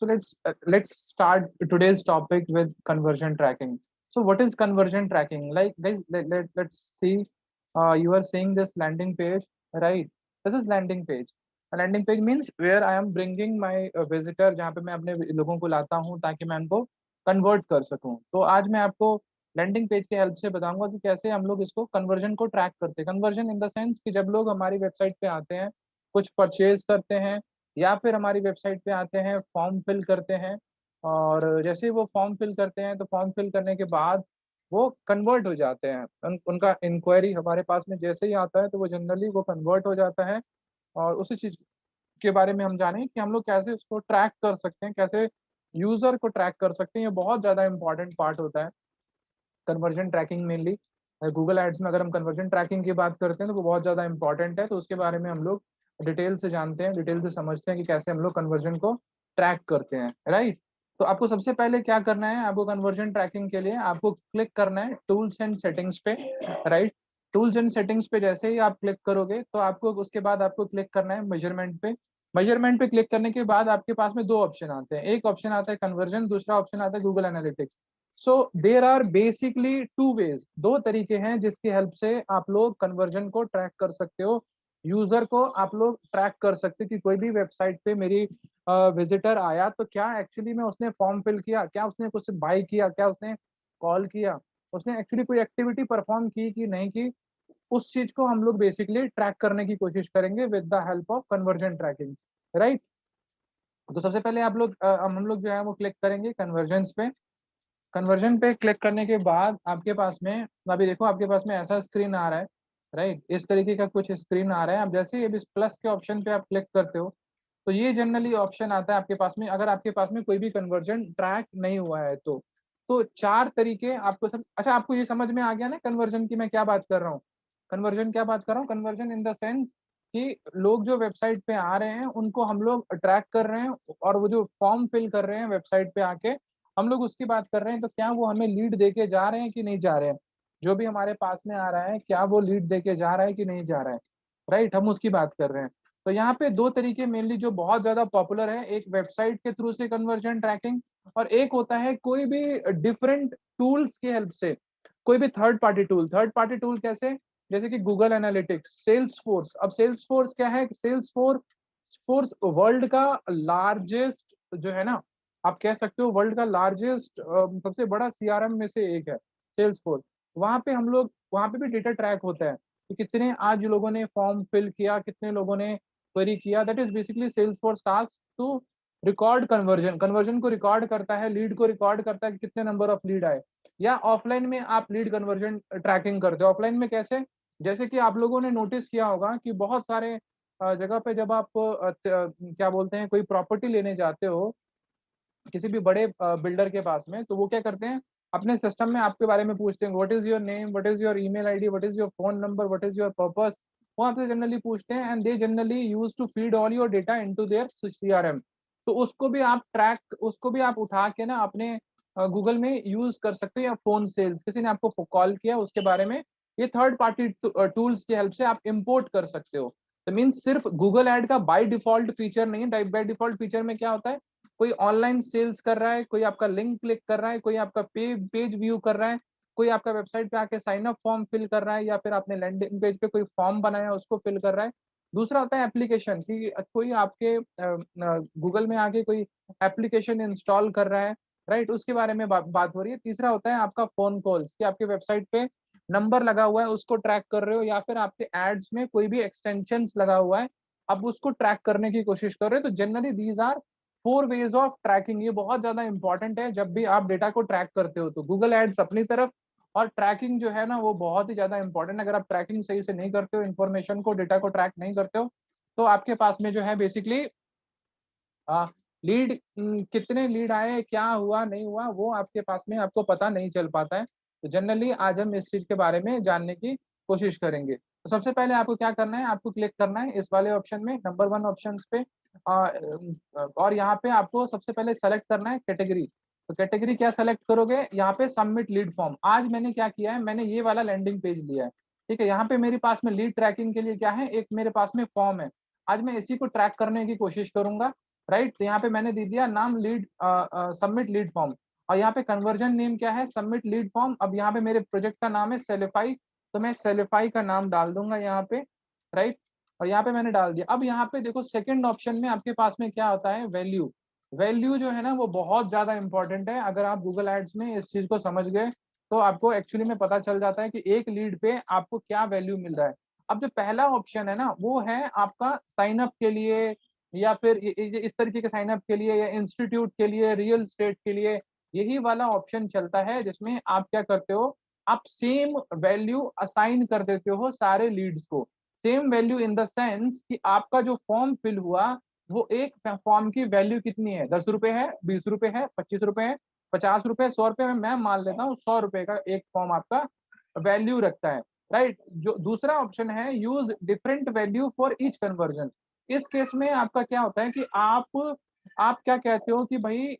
So let's start today's topic with conversion tracking. So what is conversion tracking? Like guys, let's see. You are seeing this landing page, right? This is landing page. A landing page means where I am bringing my visitor, जहाँ पे मैं अपने लोगों को लाता हूँ ताकि मैं उनको कन्वर्ट कर सकूँ. तो आज मैं आपको लैंडिंग पेज के हेल्प से बताऊंगा कि कैसे हम लोग इसको कन्वर्जन को ट्रैक करते हैं. कन्वर्जन इन द सेंस कि जब लोग हमारी वेबसाइट पे आते हैं, कुछ परचेज करते हैं या फिर हमारी वेबसाइट पे आते हैं, फॉर्म फिल करते हैं, और जैसे ही वो फॉर्म फिल करते हैं तो फॉर्म फिल करने के बाद वो कन्वर्ट हो जाते हैं. उनका इंक्वायरी हमारे पास में जैसे ही आता है तो वो जनरली वो कन्वर्ट हो जाता है. और उसी चीज के बारे में हम जानें कि हम लोग कैसे उसको ट्रैक कर सकते हैं, कैसे यूजर को ट्रैक कर सकते हैं. ये बहुत ज्यादा इंपॉर्टेंट पार्ट होता है conversion tracking mainly. Google ads में अगर हम कन्वर्जन ट्रैकिंग की बात करते हैं तो वो बहुत ज़्यादा इंपॉर्टेंट है. तो उसके बारे में हम लोग डिटेल से जानते हैं, डिटेल से समझते हैं कि कैसे हम लोग कन्वर्जन को ट्रैक करते हैं, राइट. तो आपको सबसे पहले क्या करना है, आपको कन्वर्जन ट्रैकिंग के लिए आपको क्लिक करना है टूल्स एंड सेटिंग्स पे, राइट. टूल्स एंड सेटिंग्स पे जैसे ही आप क्लिक करोगे तो आपको उसके बाद आपको क्लिक करना है मेजरमेंट पे. मेजरमेंट पे क्लिक करने के बाद आपके पास में दो ऑप्शन आते हैं. एक ऑप्शन आता है कन्वर्जन, दूसरा ऑप्शन आता है Google analytics. So there are basically two ways, दो तरीके हैं जिसकी हेल्प से आप लोग कन्वर्जन को ट्रैक कर सकते हो. यूजर को आप लोग ट्रैक कर सकते हो कि कोई भी वेबसाइट पे मेरी विजिटर आया तो क्या एक्चुअली में उसने फॉर्म फिल किया, क्या उसने कुछ बाय किया, क्या उसने कॉल किया, उसने एक्चुअली कोई एक्टिविटी परफॉर्म की कि नहीं की. उस चीज को हम लोग बेसिकली ट्रैक करने की कोशिश करेंगे with the help of conversion tracking, right. तो सबसे पहले आप लोग हम लोग जो है वो क्लिक करेंगे कन्वर्जन पे. कन्वर्जन पे क्लिक करने के बाद आपके पास में अभी देखो आपके पास में ऐसा स्क्रीन आ रहा है, राइट. इस तरीके का कुछ स्क्रीन आ रहा है. आप जैसे ही इस प्लस के ऑप्शन पे आप क्लिक करते हो तो ये जनरली ऑप्शन आता है आपके पास में, अगर आपके पास में कोई भी कन्वर्जन ट्रैक नहीं हुआ है तो चार तरीके आपको अच्छा आपको ये समझ में आ गया ना कन्वर्जन की मैं क्या बात कर रहा हूँ. कन्वर्जन क्या बात कर रहा हूँ, कन्वर्जन इन द सेंस कि लोग जो वेबसाइट पे आ रहे हैं उनको हम लोग ट्रैक कर रहे हैं, और वो जो फॉर्म फिल कर रहे हैं वेबसाइट पे आके हम लोग उसकी बात कर रहे हैं, तो क्या वो हमें लीड देके जा रहे हैं कि नहीं जा रहे हैं. जो भी हमारे पास में आ रहा है क्या वो लीड देके जा रहा है कि नहीं जा रहा है, राइट. हम उसकी बात कर रहे हैं. तो यहाँ पे दो तरीके मेनली जो बहुत ज्यादा पॉपुलर है, एक वेबसाइट के थ्रू से कन्वर्जन ट्रैकिंग, और एक होता है कोई भी डिफरेंट टूल्स की हेल्प से, कोई भी third party tool. Third party tool कैसे, जैसे कि गूगल एनालिटिक्स, सेल्स फोर्स. अब सेल्स फोर्स क्या है, सेल्स फोर्स वर्ल्ड का लार्जेस्ट जो है ना, आप कह सकते हो वर्ल्ड का लार्जेस्ट सबसे बड़ा सीआरएम में से एक है सेल्स फोर्स. वहां पे हम लोग वहां पे भी डेटा ट्रैक होता है कि कितने आज लोगों ने फॉर्म फिल किया, कितने लोगों ने क्वेरी किया. That is basically Salesforce task to record conversion. Conversion को रिकॉर्ड करता है, लीड को रिकॉर्ड करता है कि कितने नंबर ऑफ लीड आए. या ऑफलाइन में आप लीड कन्वर्जन ट्रैकिंग करते हो. ऑफलाइन में कैसे, जैसे कि आप लोगों ने नोटिस किया होगा कि बहुत सारे जगह पे जब आप क्या बोलते हैं कोई प्रॉपर्टी लेने जाते हो किसी भी बड़े बिल्डर के पास में, तो वो क्या करते हैं अपने सिस्टम में आपके बारे में पूछते हैं, what is your name, what is your email ID, what is your phone number, what is your purpose. वो आपसे जनरली पूछते हैं and they generally use to feed all your data into their CRM. तो उसको भी आप उठा के ना अपने गूगल में यूज कर सकते हो. या फोन सेल्स, किसी ने आपको कॉल किया उसके बारे में, ये थर्ड पार्टी टूल्स की हेल्प से आप इंपोर्ट कर सकते हो. तो मीन्स सिर्फ गूगल ऐड का बाय डिफॉल्ट फीचर नहीं है. बाय डिफॉल्ट फीचर में क्या होता है, कोई ऑनलाइन सेल्स कर रहा है, कोई आपका लिंक क्लिक कर रहा है, कोई आपका पेज व्यू कर रहा है, कोई आपका वेबसाइट पे आके साइन अप फॉर्म फिल कर रहा है, या फिर आपने लैंडिंग पेज पे कोई फॉर्म बनाया उसको फिल कर रहा है. दूसरा होता है एप्लीकेशन, कि कोई आपके गूगल में आके कोई एप्लीकेशन इंस्टॉल कर रहा है, राइट. उसके बारे में बात हो रही है. तीसरा होता है आपका फोन कॉल्स, कि आपके वेबसाइट पे नंबर लगा हुआ है उसको ट्रैक कर रहे हो, या फिर आपके एड्स में कोई भी एक्सटेंशन लगा हुआ है आप उसको ट्रैक करने की कोशिश कर रहे हो. तो generally these are four ways of tracking. ये बहुत ज्यादा इंपॉर्टेंट है जब भी आप डेटा को ट्रैक करते हो. तो गूगल एड्स अपनी तरफ, और ट्रैकिंग जो है ना वो बहुत ही ज्यादा इंपॉर्टेंट है. अगर आप ट्रैकिंग सही से नहीं करते हो, इन्फॉर्मेशन को, डेटा को ट्रैक नहीं करते हो, तो आपके पास में जो है बेसिकली लीड, कितने लीड आए, क्या हुआ नहीं हुआ, वो आपके पास में आपको पता नहीं चल पाता है. तो जनरली आज हम इस चीज के बारे में जानने की कोशिश करेंगे. तो सबसे पहले आपको क्या करना है, आपको क्लिक करना है इस वाले ऑप्शन में, नंबर वन ऑप्शन पे. और यहाँ पे आपको सबसे पहले सेलेक्ट करना है कैटेगरी. तो कैटेगरी क्या सेलेक्ट करोगे, यहाँ पे सबमिट लीड फॉर्म. आज मैंने क्या किया है, मैंने ये वाला लैंडिंग पेज लिया है, ठीक है. यहाँ पे मेरे पास में लीड ट्रैकिंग के लिए क्या है, एक मेरे पास में फॉर्म है. आज मैं इसी को ट्रैक करने की कोशिश करूंगा. राइट। तो यहाँ पे मैंने दे दिया नाम लीड, सबमिट लीड फॉर्म, और यहाँ पे कन्वर्जन नेम क्या है, सबमिट लीड फॉर्म। अब यहाँ पे मेरे प्रोजेक्ट का नाम है सेलिफाई, तो मैं सेलिफाई का नाम डाल दूंगा यहाँ पे, राइट। और यहाँ पे मैंने डाल दिया। अब यहाँ पे देखो सेकंड ऑप्शन में आपके पास में क्या होता है, वैल्यू। वैल्यू जो है ना वो बहुत ज्यादा इंपॉर्टेंट है। अगर आप गूगल एड्स में इस चीज को समझ गए तो आपको एक्चुअली में पता चल जाता है कि एक लीड पे आपको क्या वैल्यू मिल रहा है। अब जो पहला ऑप्शन है ना वो है आपका साइन अप के लिए, या फिर इस तरीके के साइन अप के लिए, या इंस्टीट्यूट के लिए, रियल स्टेट के लिए, यही वाला ऑप्शन चलता है जिसमें आप क्या करते हो, आप सेम वैल्यू असाइन कर देते हो सारे लीड्स को। Same value in the sense कि आपका जो फॉर्म फिल हुआ वो एक फॉर्म की वैल्यू कितनी है, 10 रुपए है, 20 रुपए है, 25 रुपए है, 50 रुपए, 100 रुपए में मैं मान लेता हूँ 100 रुपए का एक फॉर्म आपका वैल्यू रखता है, राइट। जो दूसरा ऑप्शन है use different value for each conversion. इस केस में आपका क्या होता है कि आप क्या कहते हो कि भाई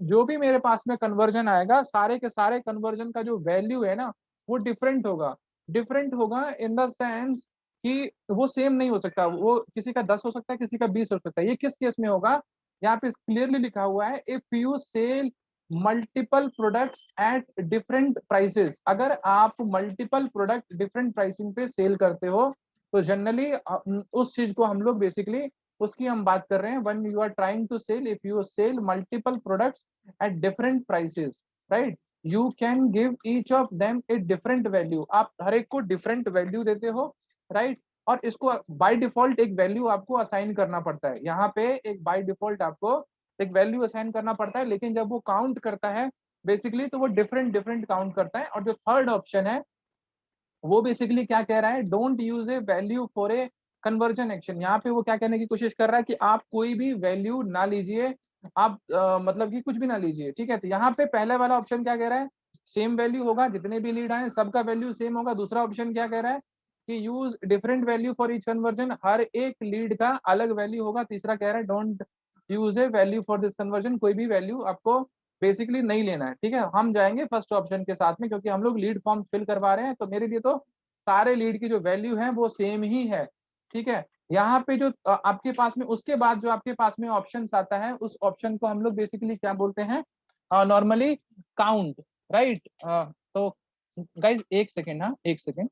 जो भी मेरे पास में कन्वर्जन आएगा सारे के सारे कन्वर्जन का जो वैल्यू है ना वो डिफरेंट होगा। डिफरेंट होगा इन द सेंस कि वो सेम नहीं हो सकता, वो किसी का 10 हो सकता है, किसी का 20 हो सकता है। ये किस केस में होगा, यहाँ पे क्लियरली लिखा हुआ है, if you sell multiple products at different prices. अगर आप मल्टीपल प्रोडक्ट डिफरेंट प्राइसिंग पे सेल करते हो तो जनरली उस चीज को हम लोग बेसिकली उसकी हम बात कर रहे हैं, when you are trying to sell, if you sell multiple products at different prices, right, you can give each of them a different value. आप हर एक को डिफरेंट वैल्यू देते हो, राइट। और इसको बाय डिफॉल्ट एक वैल्यू आपको असाइन करना पड़ता है, यहाँ पे एक बाय डिफॉल्ट आपको एक वैल्यू असाइन करना पड़ता है, लेकिन जब वो काउंट करता है बेसिकली तो वो डिफरेंट डिफरेंट काउंट करता है। और जो थर्ड ऑप्शन है वो बेसिकली क्या कह रहा है, don't use A value for a conversion action. यहाँ पे वो क्या कहने की कोशिश कर रहा है कि आप कोई भी वैल्यू ना लीजिए, आप मतलब कि कुछ भी ना लीजिए, ठीक है। तो यहाँ पे पहले वाला ऑप्शन क्या कह रहा है, सेम वैल्यू होगा, जितने भी लीड आए सबका वैल्यू सेम होगा। दूसरा ऑप्शन क्या कह रहा है कि use different value for each conversion, हर एक लीड का अलग वैल्यू होगा। तीसरा कह रहा है don't use A value for this conversion, कोई भी वैल्यू आपको बेसिकली नहीं लेना है, ठीक है। हम जाएंगे फर्स्ट ऑप्शन के साथ में क्योंकि हम लोग लीड फॉर्म फिल करवा रहे हैं, तो मेरे लिए तो सारे लीड की जो वैल्यू है वो सेम ही है, ठीक है। यहाँ पे जो आपके पास में उसके बाद जो आपके पास में ऑप्शन आता है उस ऑप्शन को हम लोग बेसिकली क्या बोलते हैं, नॉर्मली काउंट, राइट। तो गाइज एक सेकेंड, हाँ एक second.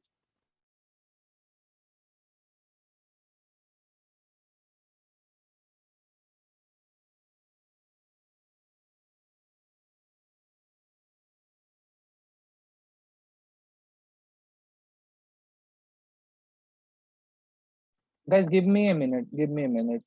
Guys, give me a minute. Give me a minute.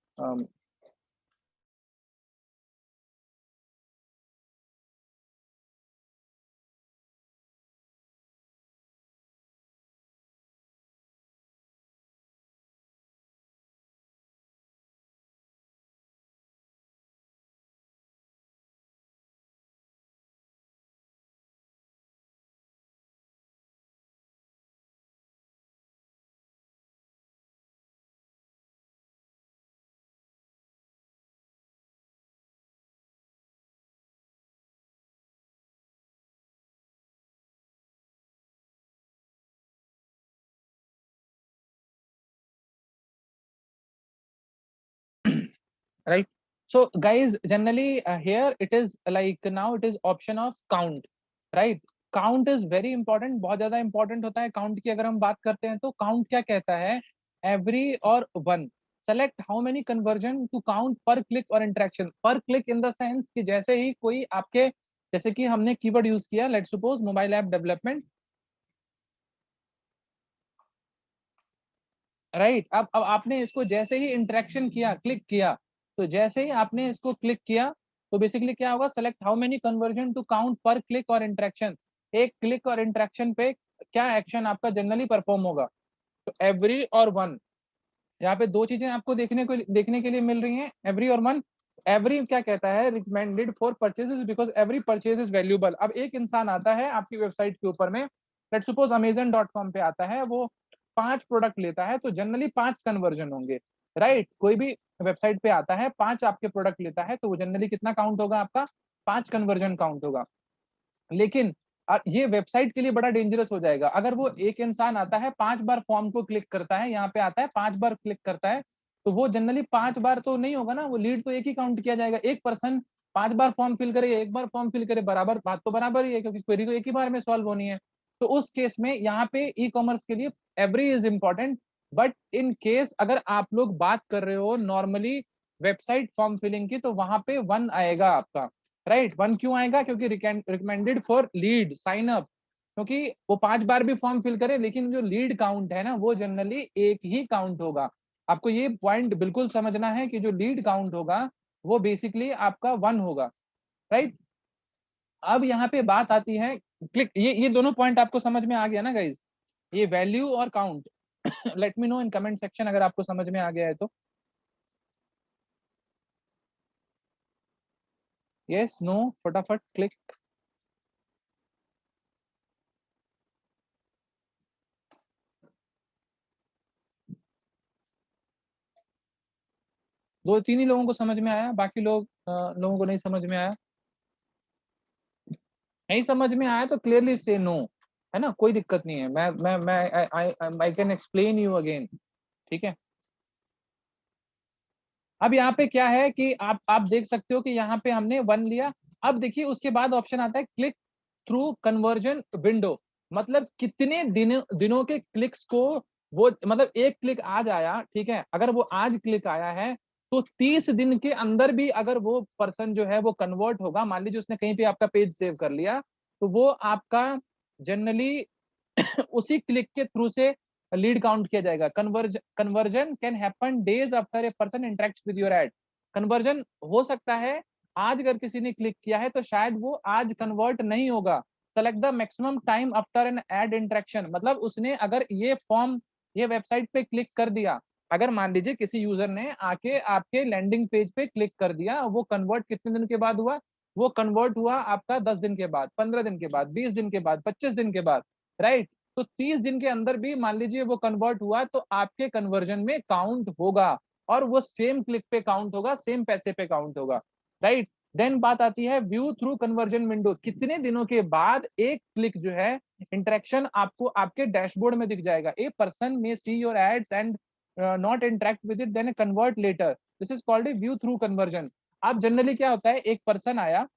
Right. So, guys, generally here it is like now it is option of count, right? Count is very important, बहुत ज्यादा important होता है count की। अगर हम बात करते हैं तो count क्या कहता है, every और one, select how many conversion to count per click or interaction। per click in the sense कि जैसे ही कोई आपके, जैसे कि हमने कीवर्ड यूज किया, let's suppose mobile app development, right. अब आपने इसको जैसे ही इंटरेक्शन किया, क्लिक किया, तो जैसे ही आपने इसको क्लिक किया तो बेसिकली क्या होगा, select how many conversion to count per click और इंटरेक्शन। एक क्लिक और इंटरेक्शन पे क्या एक्शन आपका जनरली परफॉर्म होगा, तो एवरी और वन। यहाँ पे दो चीजें आपको देखने के लिए मिल रही हैं, एवरी और वन। एवरी क्या कहता है, recommended for purchases because every purchase is valuable. अब एक इंसान आता है आपकी वेबसाइट के ऊपर में, लेट्स सपोज अमेजन.com पे आता है, वो 5 प्रोडक्ट लेता है तो जनरली 5 कन्वर्जन होंगे, राइट। कोई भी वेबसाइट पे आता है 5 आपके प्रोडक्ट लेता है तो वो जनरली कितना काउंट होगा आपका, 5 कन्वर्जन काउंट होगा। लेकिन ये वेबसाइट के लिए बड़ा डेंजरस हो जाएगा अगर वो एक इंसान आता है 5 बार फॉर्म को क्लिक करता है, यहाँ पे आता है 5 बार क्लिक करता है, तो वो जनरली 5 बार तो नहीं होगा ना, वो लीड तो एक ही काउंट किया जाएगा। एक पर्सन 5 बार फॉर्म फिल करे, एक बार फॉर्म फिल करे, बराबर बात तो बराबर ही है, क्योंकि क्वेरी तो एक ही बार में सॉल्व होनी है। तो उस केस में यहाँ पे ई कॉमर्स के लिए every is important. But in case अगर आप लोग बात कर रहे हो नॉर्मली वेबसाइट फॉर्म फिलिंग की, तो वहां पे 1 आएगा आपका। राइट, 1 क्यों आएगा? क्योंकि recommended for lead sign up, क्योंकि वो 5 बार भी फॉर्म फिल करे, लेकिन जो लीड काउंट है ना, वो जनरली एक ही काउंट होगा। आपको ये पॉइंट बिल्कुल समझना है कि जो लीड काउंट होगा वो बेसिकली आपका 1 होगा। राइट, अब यहाँ पे बात आती है क्लिक। ये दोनों पॉइंट आपको समझ में आ गया ना गाइज? ये वैल्यू और count. Let me know in comment section अगर आपको समझ में आ गया है तो। यस, नो, फटाफट क्लिक। दो तीन ही लोगों को समझ में आया, बाकी लोगों को नहीं समझ में आया। नहीं समझ में आया तो क्लियरली से नो, है ना, कोई दिक्कत नहीं है। मैं I can explain you again. ठीक है, अब यहाँ पे क्या है कि आप देख सकते हो कि यहाँ पे हमने 1 लिया। अब देखिए उसके बाद ऑप्शन आता है क्लिक थ्रू कन्वर्जन विंडो, मतलब कितने दिनों के क्लिक्स को वो, मतलब एक क्लिक आज आया, ठीक है, अगर वो आज क्लिक आया है तो 30 दिन के अंदर भी अगर वो पर्सन जो है वो कन्वर्ट होगा, मान लीजिए उसने कहीं पे आपका पेज सेव कर लिया, तो वो आपका जनरली उसी क्लिक के थ्रू से लीड काउंट किया जाएगा। Conversion can happen days after a person interact with your add. Conversion हो सकता है आज अगर किसी ने क्लिक किया है तो शायद वो आज कन्वर्ट नहीं होगा। Select the maximum time after an ad interaction, मतलब उसने अगर ये फॉर्म, ये वेबसाइट पे क्लिक कर दिया, अगर मान लीजिए किसी यूजर ने आके आपके लैंडिंग पेज पे क्लिक कर दिया, वो कन्वर्ट कितने दिन के बाद हुआ? वो कन्वर्ट हुआ आपका 10 दिन के बाद, 15 दिन के बाद, 20 दिन के बाद, 25 दिन के बाद। राइट, तो 30 दिन के अंदर भी मान लीजिए वो कन्वर्ट हुआ तो आपके कन्वर्जन में काउंट होगा, और वो सेम क्लिक पे काउंट होगा, सेम पैसे पे काउंट होगा। राइट, देन बात आती है व्यू थ्रू कन्वर्जन विंडो, कितने दिनों के बाद एक क्लिक जो है इंटरेक्शन आपको आपके डैशबोर्ड में दिख जाएगा। A person may see your ads and not interact with it then convert later, this is called a view through conversion. अब जनरली क्या होता है, एक पर्सन आया,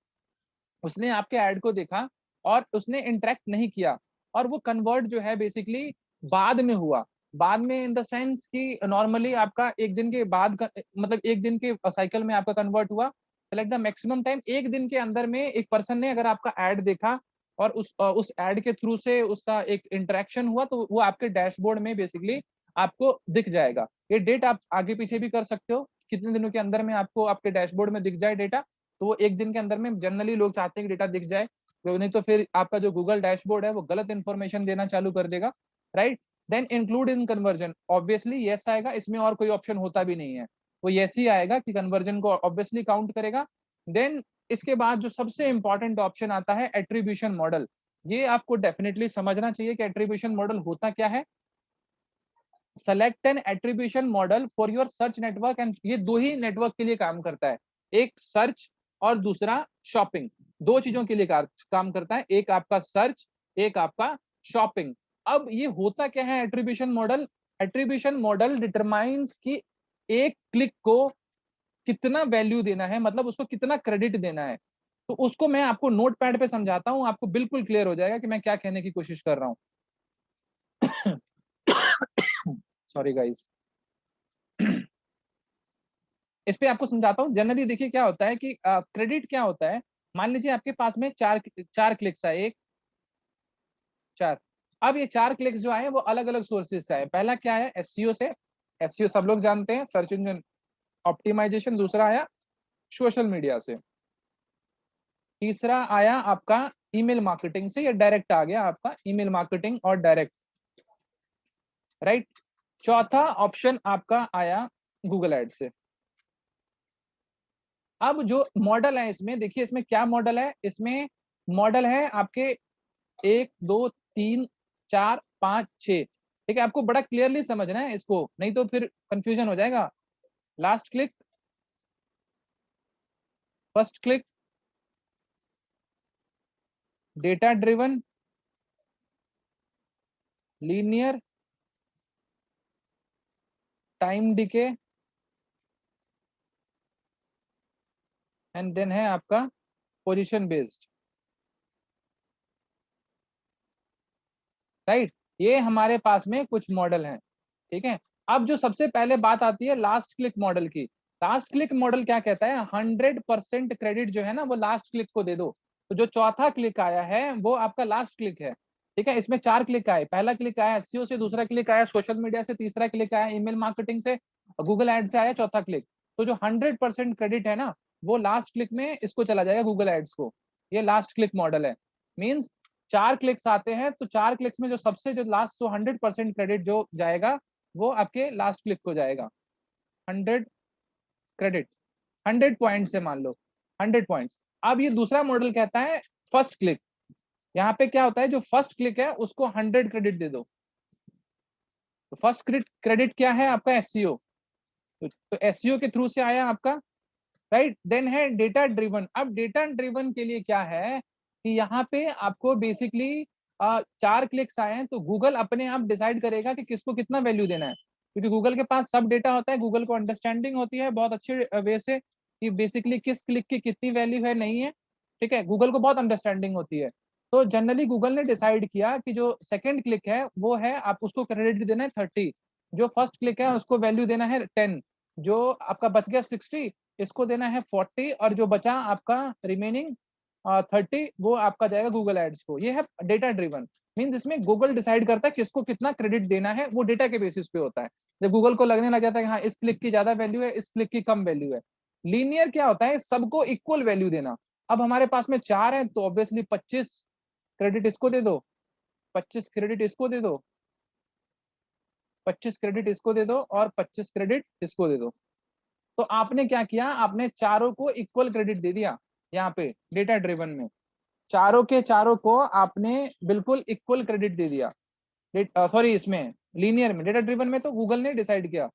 उसने आपके ऐड को देखा और उसने इंटरेक्ट नहीं किया, और वो कन्वर्ट जो है बेसिकली बाद में हुआ। बाद में इन द सेंस कि नॉर्मली आपका एक दिन के बाद मतलब एक दिन के साइकिल में आपका कन्वर्ट हुआ। सेलेक्ट द मैक्सिमम टाइम, एक दिन के अंदर में एक पर्सन ने अगर आपका ऐड देखा और उस ऐड के थ्रू से उसका एक इंटरेक्शन हुआ, तो वो आपके डैशबोर्ड में बेसिकली आपको दिख जाएगा। ये डेट आप आगे पीछे भी कर सकते हो, कितने दिनों के अंदर में आपको आपके डैशबोर्ड में दिख जाए डेटा। तो वो एक दिन के अंदर में जनरली लोग चाहते हैं कि डेटा दिख जाए, तो नहीं तो फिर आपका जो गूगल डैशबोर्ड है वो गलत इन्फॉर्मेशन देना चालू कर देगा। Right, then include in conversion, obviously yes आएगा, इसमें और कोई ऑप्शन होता भी नहीं है, वो यस ही आएगा कि कन्वर्जन को ऑब्वियसली काउंट करेगा। देन इसके बाद जो सबसे इंपॉर्टेंट ऑप्शन आता है एट्रीब्यूशन मॉडल। ये आपको डेफिनेटली समझना चाहिए कि एट्रीब्यूशन मॉडल होता क्या है। Select N attribution model for your search network, and ये दो ही नेटवर्क के लिए काम करता है, एक सर्च और दूसरा शॉपिंग। दो चीजों के लिए काम करता है, एक आपका सर्च, एक आपका शॉपिंग। अब ये होता क्या है attribution model? Attribution model determines कि एक क्लिक को कितना वैल्यू देना है, मतलब उसको कितना क्रेडिट देना है। तो उसको मैं आपको नोट पैड पे समझाता हूं, आपको बिल्कुल क्लियर हो जाएगा कि मैं क्या कहने की कोशिश कर रहा हूं। Sorry guys. इस पे आपको समझाता हूँ। जनरली देखिए क्या होता है कि क्रेडिट क्या होता है। मान लीजिए आपके पास में चार चार क्लिक्स है, एक, चार। अब ये 4 क्लिक्स जो आए वो अलग अलग सोर्सेज से आए। पहला क्या है, एससीओ से, एससीओ सब लोग जानते हैं, सर्च इंजन ऑप्टिमाइजेशन। दूसरा आया सोशल मीडिया से। तीसरा आया आपका ईमेल मार्केटिंग से, या डायरेक्ट आ गया आपका ईमेल मार्केटिंग और डायरेक्ट। राइट, चौथा ऑप्शन आपका आया गूगल एड से। अब जो मॉडल है इसमें देखिए, इसमें क्या मॉडल है, इसमें मॉडल है आपके 1 2 3 4 5 6। ठीक है, आपको बड़ा क्लियरली समझना है इसको, नहीं तो फिर कंफ्यूजन हो जाएगा। Last click, first click, data driven, linear, time decay, and then है आपका पोजीशन बेस्ड, राइट। ये हमारे पास में कुछ मॉडल हैं, ठीक है। अब जो सबसे पहले बात आती है लास्ट क्लिक मॉडल की। लास्ट क्लिक मॉडल क्या कहता है, 100% क्रेडिट जो है ना वो लास्ट क्लिक को दे दो। तो जो चौथा क्लिक आया है वो आपका लास्ट क्लिक है, ठीक है। इसमें 4 क्लिक आए, पहला क्लिक आया एसईओ से, दूसरा क्लिक आया सोशल मीडिया से, तीसरा क्लिक आया ईमेल मार्केटिंग से, गूगल एड से आया चौथा क्लिक। तो जो 100% क्रेडिट है ना वो लास्ट क्लिक में इसको चला जाएगा, गूगल एड्स को। ये लास्ट क्लिक मॉडल है। मीन्स 4 क्लिक्स आते हैं तो 4 क्लिक्स में जो सबसे जो लास्ट जो 100% क्रेडिट जो जाएगा वो आपके लास्ट क्लिक को जाएगा। 100 क्रेडिट, 100 पॉइंट से मान लो, 100 पॉइंट्स। अब ये दूसरा मॉडल कहता है फर्स्ट क्लिक। यहाँ पे क्या होता है, जो फर्स्ट क्लिक है उसको 100 क्रेडिट दे दो। तो फर्स्ट क्रेडिट क्या है आपका, एसईओ। तो एसईओ के थ्रू से आया आपका, राइट। देन है डेटा ड्रिवन। अब डेटा ड्रिवन के लिए क्या है कि यहाँ पे आपको बेसिकली 4 क्लिक्स आए हैं तो गूगल अपने आप डिसाइड करेगा कि किसको कितना वैल्यू देना है, क्योंकि गूगल के पास सब डेटा होता है। गूगल को अंडरस्टैंडिंग होती है बहुत अच्छे वे से कि बेसिकली किस क्लिक की कितनी वैल्यू है नहीं है, ठीक है। गूगल को बहुत अंडरस्टैंडिंग होती है। तो जनरली गूगल ने डिसाइड किया कि जो सेकेंड क्लिक है वो है आप उसको क्रेडिट देना है 30, जो फर्स्ट क्लिक है उसको वैल्यू देना है 10, जो आपका बच गया 60 इसको देना है 40, और जो बचा आपका रिमेनिंग 30 वो आपका जाएगा गूगल एड्स को। ये है डेटा ड्रिवन। मीन्स इसमें गूगल डिसाइड करता है किसको कितना क्रेडिट देना है, वो डेटा के बेसिस पे होता है। जब गूगल को लगने लग जाता है कि हाँ इस क्लिक की ज्यादा वैल्यू है, इस क्लिक की कम वैल्यू है। लीनियर क्या होता है, सबको इक्वल वैल्यू देना। अब हमारे पास में 4 है तो ऑब्वियसली 25 क्रेडिट इसको दे दो, 25 क्रेडिट इसको दे दो, 25 क्रेडिट इसको दे दो, और 25 क्रेडिट इसको दे दो। तो आपने क्या किया, आपने चारों को इक्वल क्रेडिट दे दिया। यहाँ पे डेटा ड्रिवन में चारों के चारों को आपने बिल्कुल इक्वल क्रेडिट दे दिया। सॉरी इसमें लीनियर में, डेटा ड्रिवन में तो गूगल ने डिसाइड किया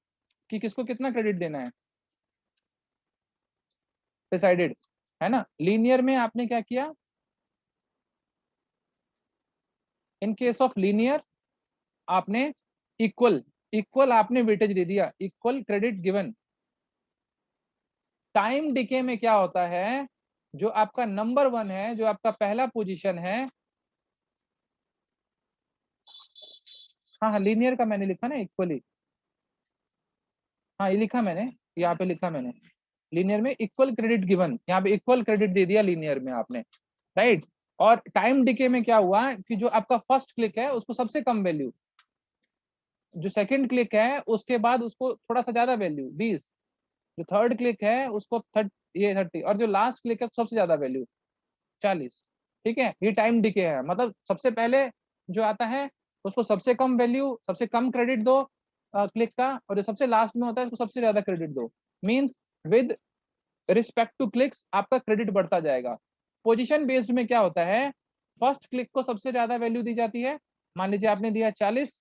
कि किसको कितना क्रेडिट देना है, डिसाइडेड, है ना। लीनियर में आपने क्या किया, इन केस ऑफ लीनियर आपने इक्वल इक्वल आपने वेटेज दे दिया, equal credit given. Time decay में क्या होता है, जो आपका नंबर 1 है, जो आपका पहला पोजीशन है, हाँ हाँ लीनियर का मैंने लिखा ना इक्वली, हाँ ये लिखा मैंने, यहाँ पे लिखा मैंने लीनियर में इक्वल क्रेडिट गिवन, यहाँ पे इक्वल क्रेडिट दे दिया लीनियर में आपने, राइट। और टाइम डिके में क्या हुआ कि जो आपका फर्स्ट क्लिक है उसको सबसे कम वैल्यू, जो सेकंड क्लिक है उसके बाद उसको थोड़ा सा ज्यादा वैल्यू 20, जो थर्ड क्लिक है उसको 30, और जो लास्ट क्लिक है सबसे ज्यादा वैल्यू 40, ठीक है। ये टाइम डिके है, मतलब सबसे पहले जो आता है उसको सबसे कम वैल्यू, सबसे कम क्रेडिट दो क्लिक का, और जो सबसे लास्ट में होता है उसको सबसे ज्यादा क्रेडिट दो। Means with respect to clicks आपका क्रेडिट बढ़ता जाएगा। पोजीशन बेस्ड में क्या होता है, फर्स्ट क्लिक को सबसे ज्यादा वैल्यू दी जाती है। मान लीजिए आपने दिया 40,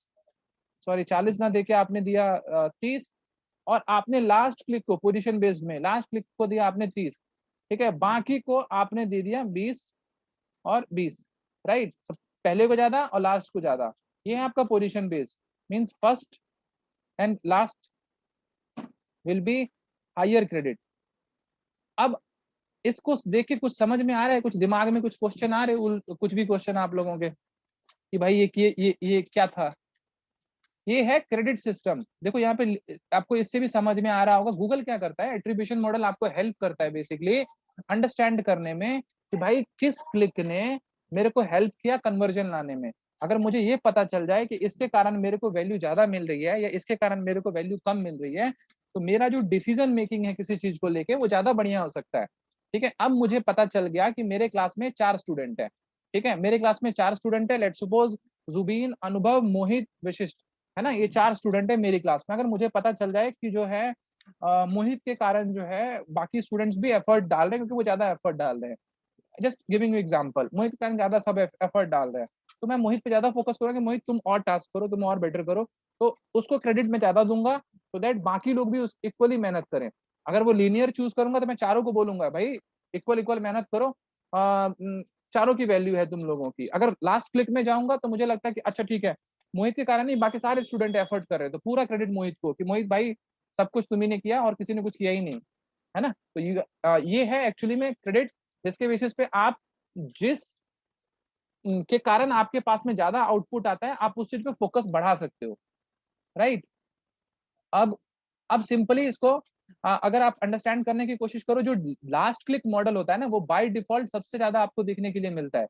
सॉरी 40 ना देके आपने दिया 30, और आपने लास्ट क्लिक को पोजीशन बेस्ड में लास्ट क्लिक को दिया आपने 30, ठीक है। बाकी को आपने दे दिया 20 और 20, राइट। पहले को ज्यादा और लास्ट को ज्यादा। ये है आपका position based. Means first and last will be higher credit. अब इसको देख के कुछ समझ में आ रहा है, कुछ दिमाग में कुछ क्वेश्चन आ रहे हैं, कुछ भी क्वेश्चन आप लोगों के कि भाई ये क्या था। ये है क्रेडिट सिस्टम। देखो यहाँ पे आपको इससे भी समझ में आ रहा होगा, गूगल क्या करता है, एट्रीब्यूशन मॉडल आपको हेल्प करता है बेसिकली अंडरस्टैंड करने में कि भाई किस क्लिक ने मेरे को हेल्प किया कन्वर्जन लाने में। अगर मुझे ये पता चल जाए कि इसके कारण मेरे को वैल्यू ज्यादा मिल रही है या इसके कारण मेरे को वैल्यू कम मिल रही है, तो मेरा जो डिसीजन मेकिंग है किसी चीज को लेके वो ज्यादा बढ़िया हो सकता है, ठीक है। अब मुझे पता चल गया कि मेरे क्लास में 4 स्टूडेंट है, ठीक है। मेरे क्लास में 4 स्टूडेंट है, लेट्स सपोज जुबीन, अनुभव, मोहित, विशिष्ट, है ना। ये 4 स्टूडेंट है मेरी क्लास में। अगर मुझे पता चल जाए कि जो है मोहित के कारण जो है बाकी स्टूडेंट्स भी एफर्ट डाल रहे हैं क्योंकि वो ज्यादा एफर्ट डाल रहे हैं, जस्ट गिविंग यू एग्जांपल, मोहित के कारण ज्यादा सब एफर्ट डाल रहे हैं, तो मैं मोहित पे ज्यादा फोकस करूंगा कि मोहित तुम और टास्क करो, तुम और बेटर करो, तो उसको क्रेडिट में ज्यादा दूंगा सो दैट बाकी लोग भी इक्वली मेहनत करें। अगर वो लीनियर चूज करूंगा तो मैं चारों को बोलूंगा भाई इक्वल इक्वल मेहनत करो, चारों की वैल्यू है तुम लोगों की। अगर लास्ट क्लिक में जाऊंगा तो मुझे लगता है कि अच्छा ठीक है मोहित के कारण ही बाकी सारे स्टूडेंट एफर्ट कर रहे हैं, तो पूरा क्रेडिट मोहित को कि मोहित भाई सब कुछ तुम्ही ने किया और किसी ने कुछ किया ही नहीं, है ना। तो ये है एक्चुअली में क्रेडिट, जिसके बेसिस पे आप जिस के कारण आपके पास में ज्यादा आउटपुट आता है, आप उस चीज पे फोकस बढ़ा सकते हो, राइट। अब अब सिंपली इसको अगर आप अंडरस्टैंड करने की कोशिश करो, जो लास्ट क्लिक मॉडल होता है ना, वो बाय डिफॉल्ट सबसे ज्यादा आपको देखने के लिए मिलता है।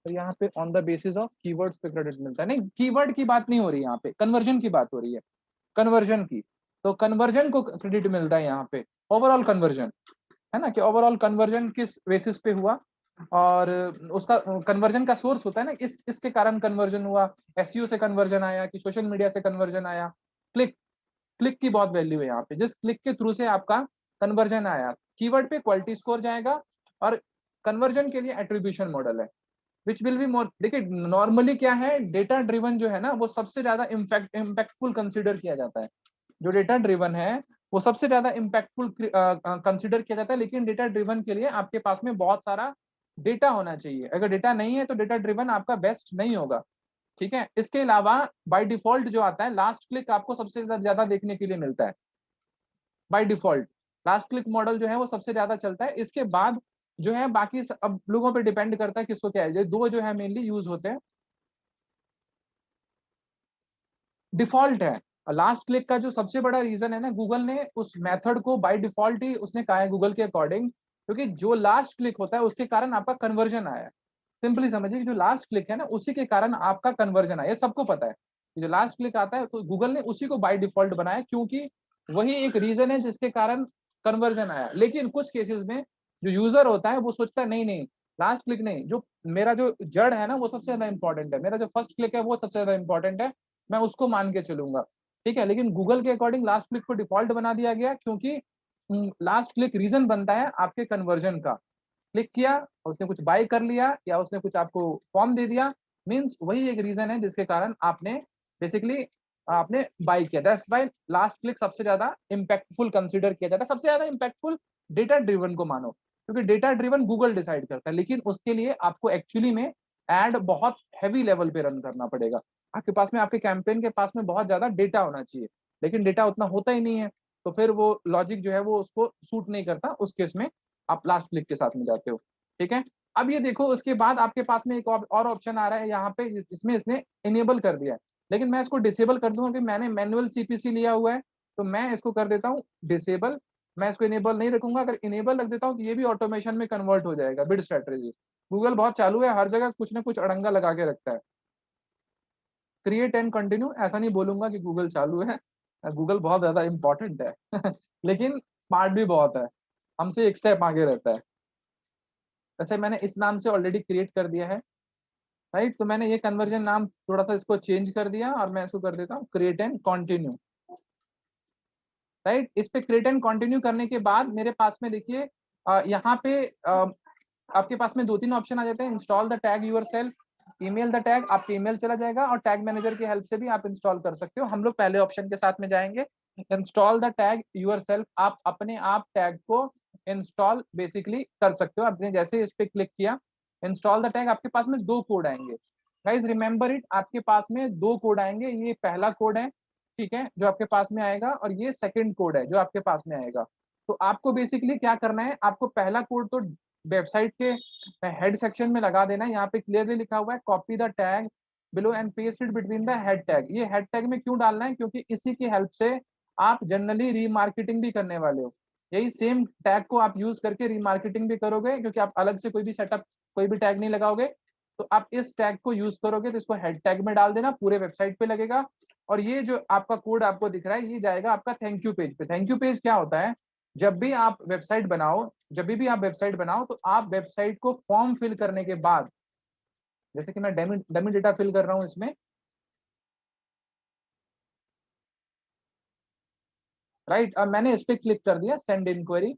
तो यहाँ पे on the basis of keywords पे क्रेडिट मिलता है। नहीं, कीवर्ड की बात नहीं हो रही, यहाँ पे कन्वर्जन की बात हो रही है, कन्वर्जन की। तो कन्वर्जन को क्रेडिट मिलता है यहाँ पे, ओवरऑल कन्वर्जन, है ना, कि ओवरऑल कन्वर्जन किस बेसिस पे हुआ, और उसका कन्वर्जन का सोर्स होता है ना, इसके कारण कन्वर्जन हुआ, एसईओ से कन्वर्जन आया कि सोशल मीडिया से कन्वर्जन आया। क्लिक क्लिक की बहुत वैल्यू है यहाँ पे, जिस क्लिक के थ्रू से आपका कन्वर्जन आया, कीवर्ड पे क्वालिटी स्कोर जाएगा, और कन्वर्जन के लिए एट्रीब्यूशन मॉडल है, विच विल बी मोर। देखिए नॉर्मली क्या है, डेटा ड्रिवन जो है ना, वो सबसे ज्यादा इम्पैक्टफुल कंसिडर किया जाता है। जो डेटा ड्रिवन है वो सबसे ज्यादा इम्पैक्टफुल कंसिडर किया जाता है, लेकिन डेटा ड्रिवन के लिए आपके पास में बहुत सारा डेटा होना चाहिए। अगर डेटा नहीं है तो डेटा ड्रिवन आपका बेस्ट नहीं होगा, ठीक है। इसके अलावा बाय डिफॉल्ट जो आता है, लास्ट क्लिक आपको सबसे ज्यादा देखने के लिए मिलता है by default. Last click model जो है वो सबसे ज्यादा चलता है। इसके बाद जो है बाकी अब लोगों पे डिपेंड करता है किसको क्या है। दो जो है मेनली यूज होते हैं, डिफॉल्ट है। लास्ट क्लिक का जो सबसे बड़ा रीजन है ना, गूगल ने उस मेथड को बाय डिफॉल्ट ही उसने कहा है, गूगल के अकॉर्डिंग, क्योंकि जो लास्ट क्लिक होता है उसके कारण आपका कन्वर्जन आया है। सिंपली समझिए कि जो लास्ट क्लिक है ना, उसी के कारण आपका कन्वर्जन आया, ये सबको पता है कि जो लास्ट क्लिक आता है तो गूगल ने उसी को बाय डिफॉल्ट बनाया, क्योंकि वही एक रीजन है जिसके कारण कन्वर्जन आया। लेकिन कुछ केसेस में जो यूजर होता है वो सोचता है नहीं नहीं, लास्ट क्लिक नहीं, जो मेरा जो जड़ है ना वो सबसे ज्यादा इंपॉर्टेंट है, मेरा जो फर्स्ट क्लिक है वो सबसे ज्यादा इंपॉर्टेंट है, मैं उसको मान के चलूंगा, ठीक है। लेकिन गूगल के अकॉर्डिंग लास्ट क्लिक को डिफॉल्ट बना दिया गया, क्योंकि लास्ट क्लिक रीजन बनता है आपके कन्वर्जन का। क्लिक किया और उसने कुछ बाय कर लिया, या उसने कुछ आपको फॉर्म दे दिया, मीन्स वही एक रीजन है जिसके कारण आपने बेसिकली आपने बाय किया। दैट्स व्हाई लास्ट क्लिक सबसे ज्यादा इंपैक्टफुल कंसीडर किया जाता है, सबसे ज्यादा इंपैक्टफुल डेटा ड्रिवन को मानो, क्योंकि डेटा ड्रिवन गूगल डिसाइड करता है, लेकिन उसके लिए आपको एक्चुअली में एड बहुत हैवी लेवल पे रन करना पड़ेगा। आपके पास में, आपके कैंपेन के पास में बहुत ज्यादा डेटा होना चाहिए, लेकिन डेटा उतना होता ही नहीं है, तो फिर वो लॉजिक जो है वो उसको सूट नहीं करता, उस केस में आप लास्ट क्लिक के साथ में जाते हो, ठीक है। अब ये देखो, उसके बाद आपके पास में एक और ऑप्शन आ रहा है यहाँ पे, इसमें इसने इनेबल कर दिया है, लेकिन मैं इसको डिसेबल कर दूंगा कि मैंने मैनुअल सीपीसी लिया हुआ है, तो मैं इसको कर देता हूँ डिसेबल। मैं इसको इनेबल नहीं रखूंगा, अगर इनेबल रख देता हूँ तो ये भी ऑटोमेशन में कन्वर्ट हो जाएगा, बिड स्ट्रेटेजी। गूगल बहुत चालू है, हर जगह कुछ ना कुछ अड़ंगा लगा के रखता है। क्रिएट एंड कंटिन्यू, ऐसा नहीं बोलूंगा कि गूगल चालू है, गूगल बहुत ज्यादा इंपॉर्टेंट है लेकिन स्मार्ट भी बहुत है, हमसे एक स्टेप आगे रहता है। अच्छा, मैंने इस नाम से ऑलरेडी क्रिएट कर दिया है, राइट। तो मैंने ये कन्वर्जन नाम थोड़ा सा इसको चेंज कर दिया, और मैं इसको कर देता हूँ क्रिएट एंड कंटिन्यू, राइट। इस पे क्रिएट एंड कंटिन्यू करने के बाद मेरे पास में देखिए यहाँ पे आपके पास में दो तीन ऑप्शन आ जाते हैं। Install the tag yourself, email the tag, आपके ईमेल चला जाएगा, और टैग मैनेजर की हेल्प से भी आप इंस्टॉल कर सकते हो। हम लोग पहले ऑप्शन के साथ में जाएंगे, install the tag yourself. आप अपने आप टैग को इंस्टॉल बेसिकली कर सकते हो। आपने जैसे इस पे क्लिक किया, इंस्टॉल द टैग, आपके पास में दो कोड आएंगे। गाइज रिमेंबर इट, आपके पास में दो कोड आएंगे, ये पहला कोड है, ठीक है, जो आपके पास में आएगा, और ये सेकंड कोड है जो आपके पास में आएगा। तो आपको बेसिकली क्या करना है, आपको पहला कोड तो वेबसाइट के हेड सेक्शन में लगा देना है। यहाँ पे क्लियरली लिखा हुआ है copy the tag below and paste it between the head tag. ये हेड टैग में क्यों डालना है, क्योंकि इसी की हेल्प से आप जनरली रीमार्केटिंग भी करने वाले हो। यही सेम टैग को आप यूज करके रीमार्केटिंग भी करोगे, क्योंकि आप अलग से कोई भी सेटअप, कोई भी टैग नहीं लगाओगे, तो आप इस टैग को यूज करोगे। तो इसको हेड टैग में डाल देना, पूरे वेबसाइट पे लगेगा। और ये जो आपका कोड आपको दिख रहा है, ये जाएगा आपका थैंक यू पेज पे। थैंक यू पेज क्या होता है, जब भी आप वेबसाइट बनाओ, जब भी आप वेबसाइट बनाओ, तो आप वेबसाइट को फॉर्म फिल करने के बाद, जैसे कि मैं डमी डमी डेटा फिल कर रहा हूं इसमें, राइट। अब मैंने इस पे क्लिक कर दिया सेंड इंक्वायरी,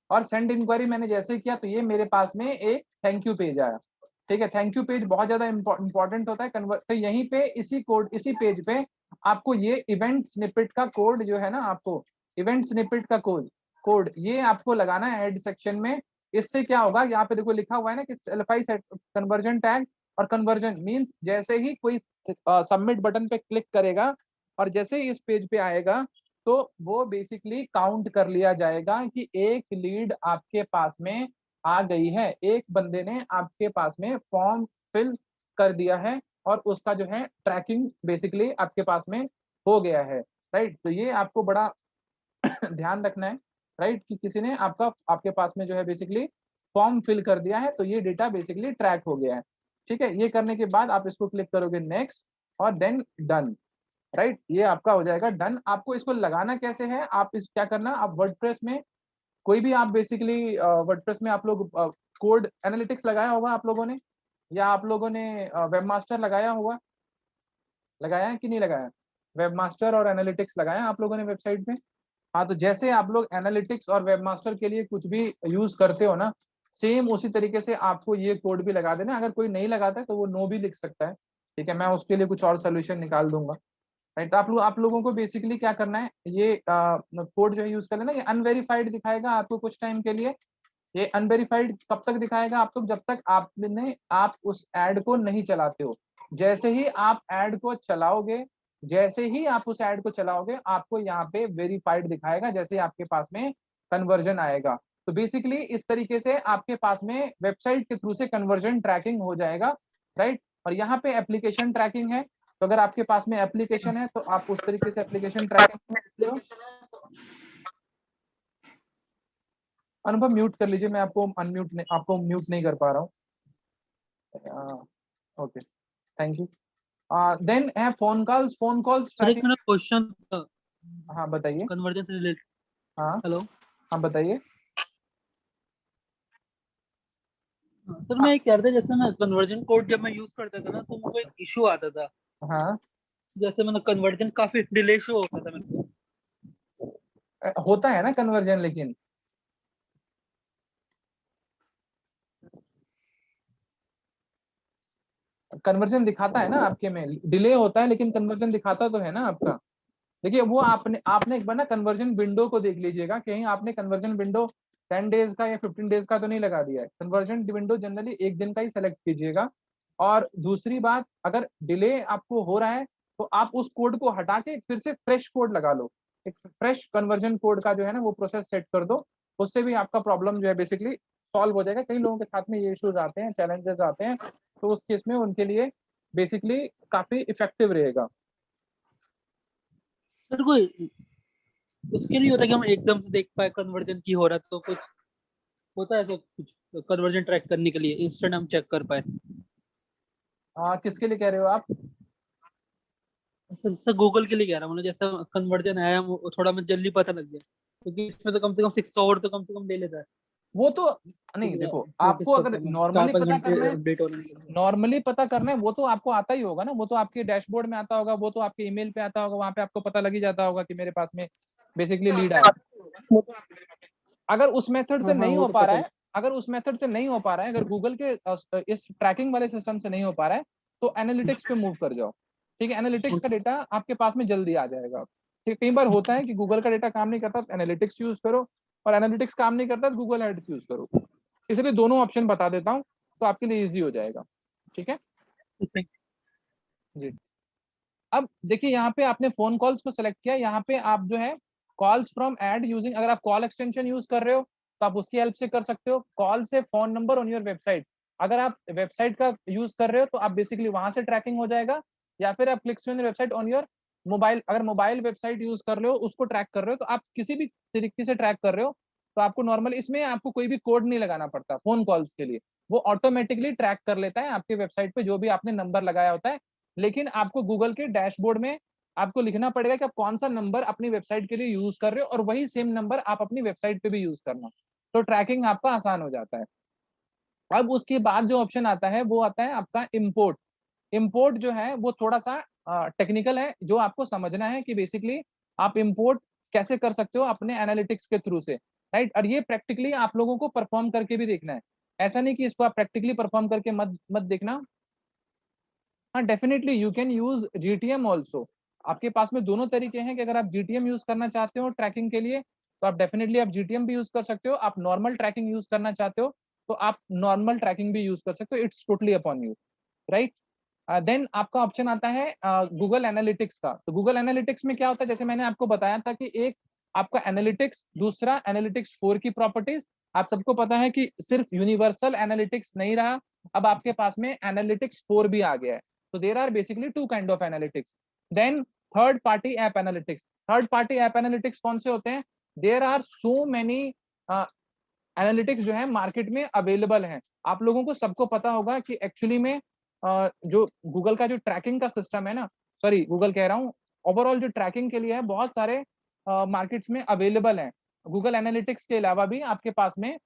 और सेंड इंक्वायरी मैंने जैसे किया तो ये मेरे पास में एक थैंक यू पेज आया, ठीक है। थैंक यू पेज बहुत ज्यादा इंपॉर्टेंट होता है कन्वर्ट। तो यहीं पे इसी पेज पे आपको ये इवेंट स्निपेट का कोड जो है ना, आपको इवेंट स्निपेट का कोड कोड ये आपको लगाना है हेड सेक्शन में। इससे क्या होगा, यहाँ पे देखो लिखा हुआ है ना कि सेल्फाई कन्वर्जन टैग, और कन्वर्जन मीन्स जैसे ही कोई सबमिट बटन पे क्लिक करेगा और जैसे ही इस पेज पे आएगा, तो वो बेसिकली काउंट कर लिया जाएगा कि एक लीड आपके पास में आ गई है, एक बंदे ने आपके पास में फॉर्म फिल कर दिया है और उसका जो है ट्रैकिंग बेसिकली आपके पास में हो गया है, राइट। तो ये आपको बड़ा ध्यान रखना है, राइट, कि किसी ने आपके पास में जो है बेसिकली फॉर्म फिल कर दिया है, तो ये डेटा बेसिकली ट्रैक हो गया है। ठीक है, ये करने के बाद आप इसको क्लिक करोगे नेक्स्ट और देन डन, राइट, ये आपका हो जाएगा डन। आपको इसको लगाना कैसे है, आप इस क्या करना, आप वर्डप्रेस में कोई भी आप बेसिकली वर्डप्रेस में आप लोग कोड एनालिटिक्स लगाया होगा आप लोगों ने, या आप लोगों ने वेबमास्टर लगाया होगा, लगाया है कि नहीं लगाया, वेबमास्टर और एनालिटिक्स लगाया आप लोगों ने वेबसाइट में। हाँ, तो जैसे आप लोग एनालिटिक्स और वेबमास्टर के लिए कुछ भी यूज करते हो ना, सेम उसी तरीके से आपको ये कोड भी लगा देना। अगर कोई नहीं लगाता है तो वो नो भी लिख सकता है, ठीक है, मैं उसके लिए कुछ और सोल्यूशन निकाल दूंगा, राइट। तो आप लोगों को बेसिकली क्या करना है, ये कोड जो है यूज कर लेना। ये अनवेरिफाइड दिखाएगा आपको कुछ टाइम के लिए। ये अनवेरिफाइड कब तक दिखाएगा आपको, जब तक आप उस एड को नहीं चलाते हो। जैसे ही आप एड को चलाओगे, जैसे ही आप उस एड को चलाओगे, आपको यहाँ पे वेरीफाइड दिखाएगा, जैसे ही आपके पास में कन्वर्जन आएगा। तो बेसिकली इस तरीके से आपके पास में वेबसाइट के थ्रू से कन्वर्जन ट्रैकिंग हो जाएगा, राइट। और यहाँ पे एप्लीकेशन ट्रैकिंग है, तो अगर आपके पास में एप्लीकेशन है तो आप उस तरीके से एप्लीकेशन ट्रैकिंग। अनुभव म्यूट कर लीजिए, मैं आपको म्यूट नहीं कर पा रहा हूँ। Okay, thank you. देन है फोन कॉल्स सर एक ट्रैकिंग। मेरा क्वेश्चन था हाँ बताइए। कन्वर्जन से रिलेटेड। हाँ हेलो। हाँ बताइए। सर हाँ मैं ये कह रहा था, जैसे मैं कन्वर्जन कोड जब मैं यूज करता था ना, तो मुझे एक इशू आता था। हाँ, जैसे मैंने कन्वर्जन काफी डिले शो होता था मेरे को। होता है ना कन्वर्जन, लेकिन कन्वर्जन दिखाता है ना आपके में, डिले होता है लेकिन कन्वर्जन दिखाता तो है ना आपका। देखिए वो आपने एक बार ना कन्वर्जन विंडो को देख लीजिएगा, कहीं आपने कन्वर्जन विंडो 10 डेज का या 15 डेज का तो नहीं लगा दिया है। कन्वर्जन विंडो जनरली एक दिन का ही सेलेक्ट कीजिएगा। और दूसरी बात, अगर डिले आपको हो रहा है तो आप उस कोड को हटा के फिर से फ्रेश कोड लगा लो, एक फ्रेश कन्वर्जन कोड का जो है ना वो प्रोसेस सेट कर दो। उससे भी आपका प्रॉब्लम जो है बेसिकली सॉल्व हो जाएगा। कई लोगों के साथ में ये इश्यूज आते हैं, चैलेंजेस आते हैं, तो उस केस में उनके लिए बेसिकली काफी इफेक्टिव रहेगा। सर कोई उसके लिए होता है कि हम एकदम से देख पाए कन्वर्जन की हो रहा है, तो कुछ होता है ऐसा कुछ कन्वर्जन ट्रैक करने के लिए इंस्टेंट हम चेक कर पाए। किसके लिए कह रहे हो आप? सर गूगल के लिए कह रहा हूँ, मतलब जैसा कन्वर्जन आया वो थोड़ा मुझे जल्दी पता लग गया, क्योंकि इसमें तो कम से कम 6 आवर तो कम से कम ले लेता है। वो तो नहीं, क्योंकि देखो नोटिस आपको अगर करता हूँ चार नॉर्मली पाँच पता घंटे करना है, अपडेट होने के लिए। नॉर्मली पता करना है वो तो आपको आता ही होगा ना, वो तो आपके डैशबोर्ड में आता होगा, वो तो आपके ईमेल पे आता होगा, वहां पे आपको पता लग ही जाता होगा कि मेरे पास में बेसिकली लीड आया। अगर उस मेथड से हाँ हाँ, नहीं वो हो तो पा रहा पता है। है, अगर उस मेथड से नहीं हो पा रहा है, अगर गूगल के इस ट्रैकिंग वाले सिस्टम से नहीं हो पा रहा है, तो एनालिटिक्स पे मूव कर जाओ। ठीक है, एनालिटिक्स का डेटा आपके पास में जल्दी आ जाएगा। ठीक, कई बार होता है कि गूगल का डेटा काम नहीं करता तो एनालिटिक्स यूज करो, और एनालिटिक्स काम नहीं करता तो गूगल एड्स यूज करो। इसलिए दोनों ऑप्शन बता देता हूँ, तो आपके लिए इजी हो जाएगा। ठीक है जी। अब देखिए यहाँ पे आपने फोन कॉल्स को सेलेक्ट किया, यहाँ पे आप जो है कॉल्स फ्रॉम एड यूजिंग, अगर आप कॉल एक्सटेंशन यूज कर रहे हो तो आप उसकी हेल्प से कर सकते हो। कॉल से phone number on your website, अगर आप वेबसाइट का यूज कर रहे हो तो आप बेसिकली वहां से ट्रैकिंग हो जाएगा। या फिर आप click on website on your mobile, अगर मोबाइल वेबसाइट यूज कर रहे हो उसको ट्रैक कर रहे हो, तो आप किसी भी तरीके से ट्रैक कर रहे हो, तो आपको नॉर्मल इसमें आपको कोई भी कोड नहीं लगाना पड़ता फोन कॉल्स के लिए। वो ऑटोमेटिकली ट्रैक कर लेता है आपके वेबसाइट पे जो भी आपने नंबर लगाया होता है। लेकिन आपको गूगल के डैशबोर्ड में आपको लिखना पड़ेगा कि आप कौन सा नंबर अपनी वेबसाइट के लिए यूज कर रहे हो, और वही सेम नंबर आप अपनी वेबसाइट पे भी यूज करना, तो ट्रैकिंग आपका आसान हो जाता है। अब उसके बाद जो ऑप्शन आता है वो आता है आपका इम्पोर्ट। इम्पोर्ट जो है वो थोड़ा सा टेक्निकल है, जो आपको समझना है कि बेसिकली आप इम्पोर्ट कैसे कर सकते हो अपने एनालिटिक्स के थ्रू से, राइट। और ये प्रैक्टिकली आप लोगों को परफॉर्म करके भी देखना है, ऐसा नहीं कि इसको आप प्रैक्टिकली परफॉर्म करके मत मत देखना। हाँ definitely you can use GTM also. आपके पास में दोनों तरीके हैं कि अगर आप जीटीएम यूज करना चाहते हो ट्रैकिंग के लिए, तो आप डेफिनेटली आप जीटीएम भी यूज कर सकते हो। आप नॉर्मल ट्रैकिंग यूज करना चाहते हो तो आप नॉर्मल ट्रैकिंग भी यूज कर सकते हो, it's totally upon you, right. Then आपका ऑप्शन आता है गूगल एनालिटिक्स का। तो गूगल एनालिटिक्स में क्या होता है, जैसे मैंने आपको बताया था कि एक आपका एनालिटिक्स, दूसरा एनालिटिक्स 4 की प्रॉपर्टीज। आप सबको पता है कि सिर्फ यूनिवर्सल एनालिटिक्स नहीं रहा, अब आपके पास में एनालिटिक्स 4 भी आ गया है। तो there are basically two kind of analytics. Then third party app analytics. Third party app analytics कौन से होते हैं? There are so many analytics जो है मार्केट में अवेलेबल हैं। आप लोगों को सबको पता होगा कि एक्चुअली में जो गूगल का जो ट्रैकिंग का सिस्टम है ना, सॉरी गूगल कह रहा हूँ, ओवरऑल जो ट्रैकिंग के लिए है बहुत सारे मार्केट्स में अवेलेबल हैं। गूगल एनालिटिक्स के अलावा भी आपके पास में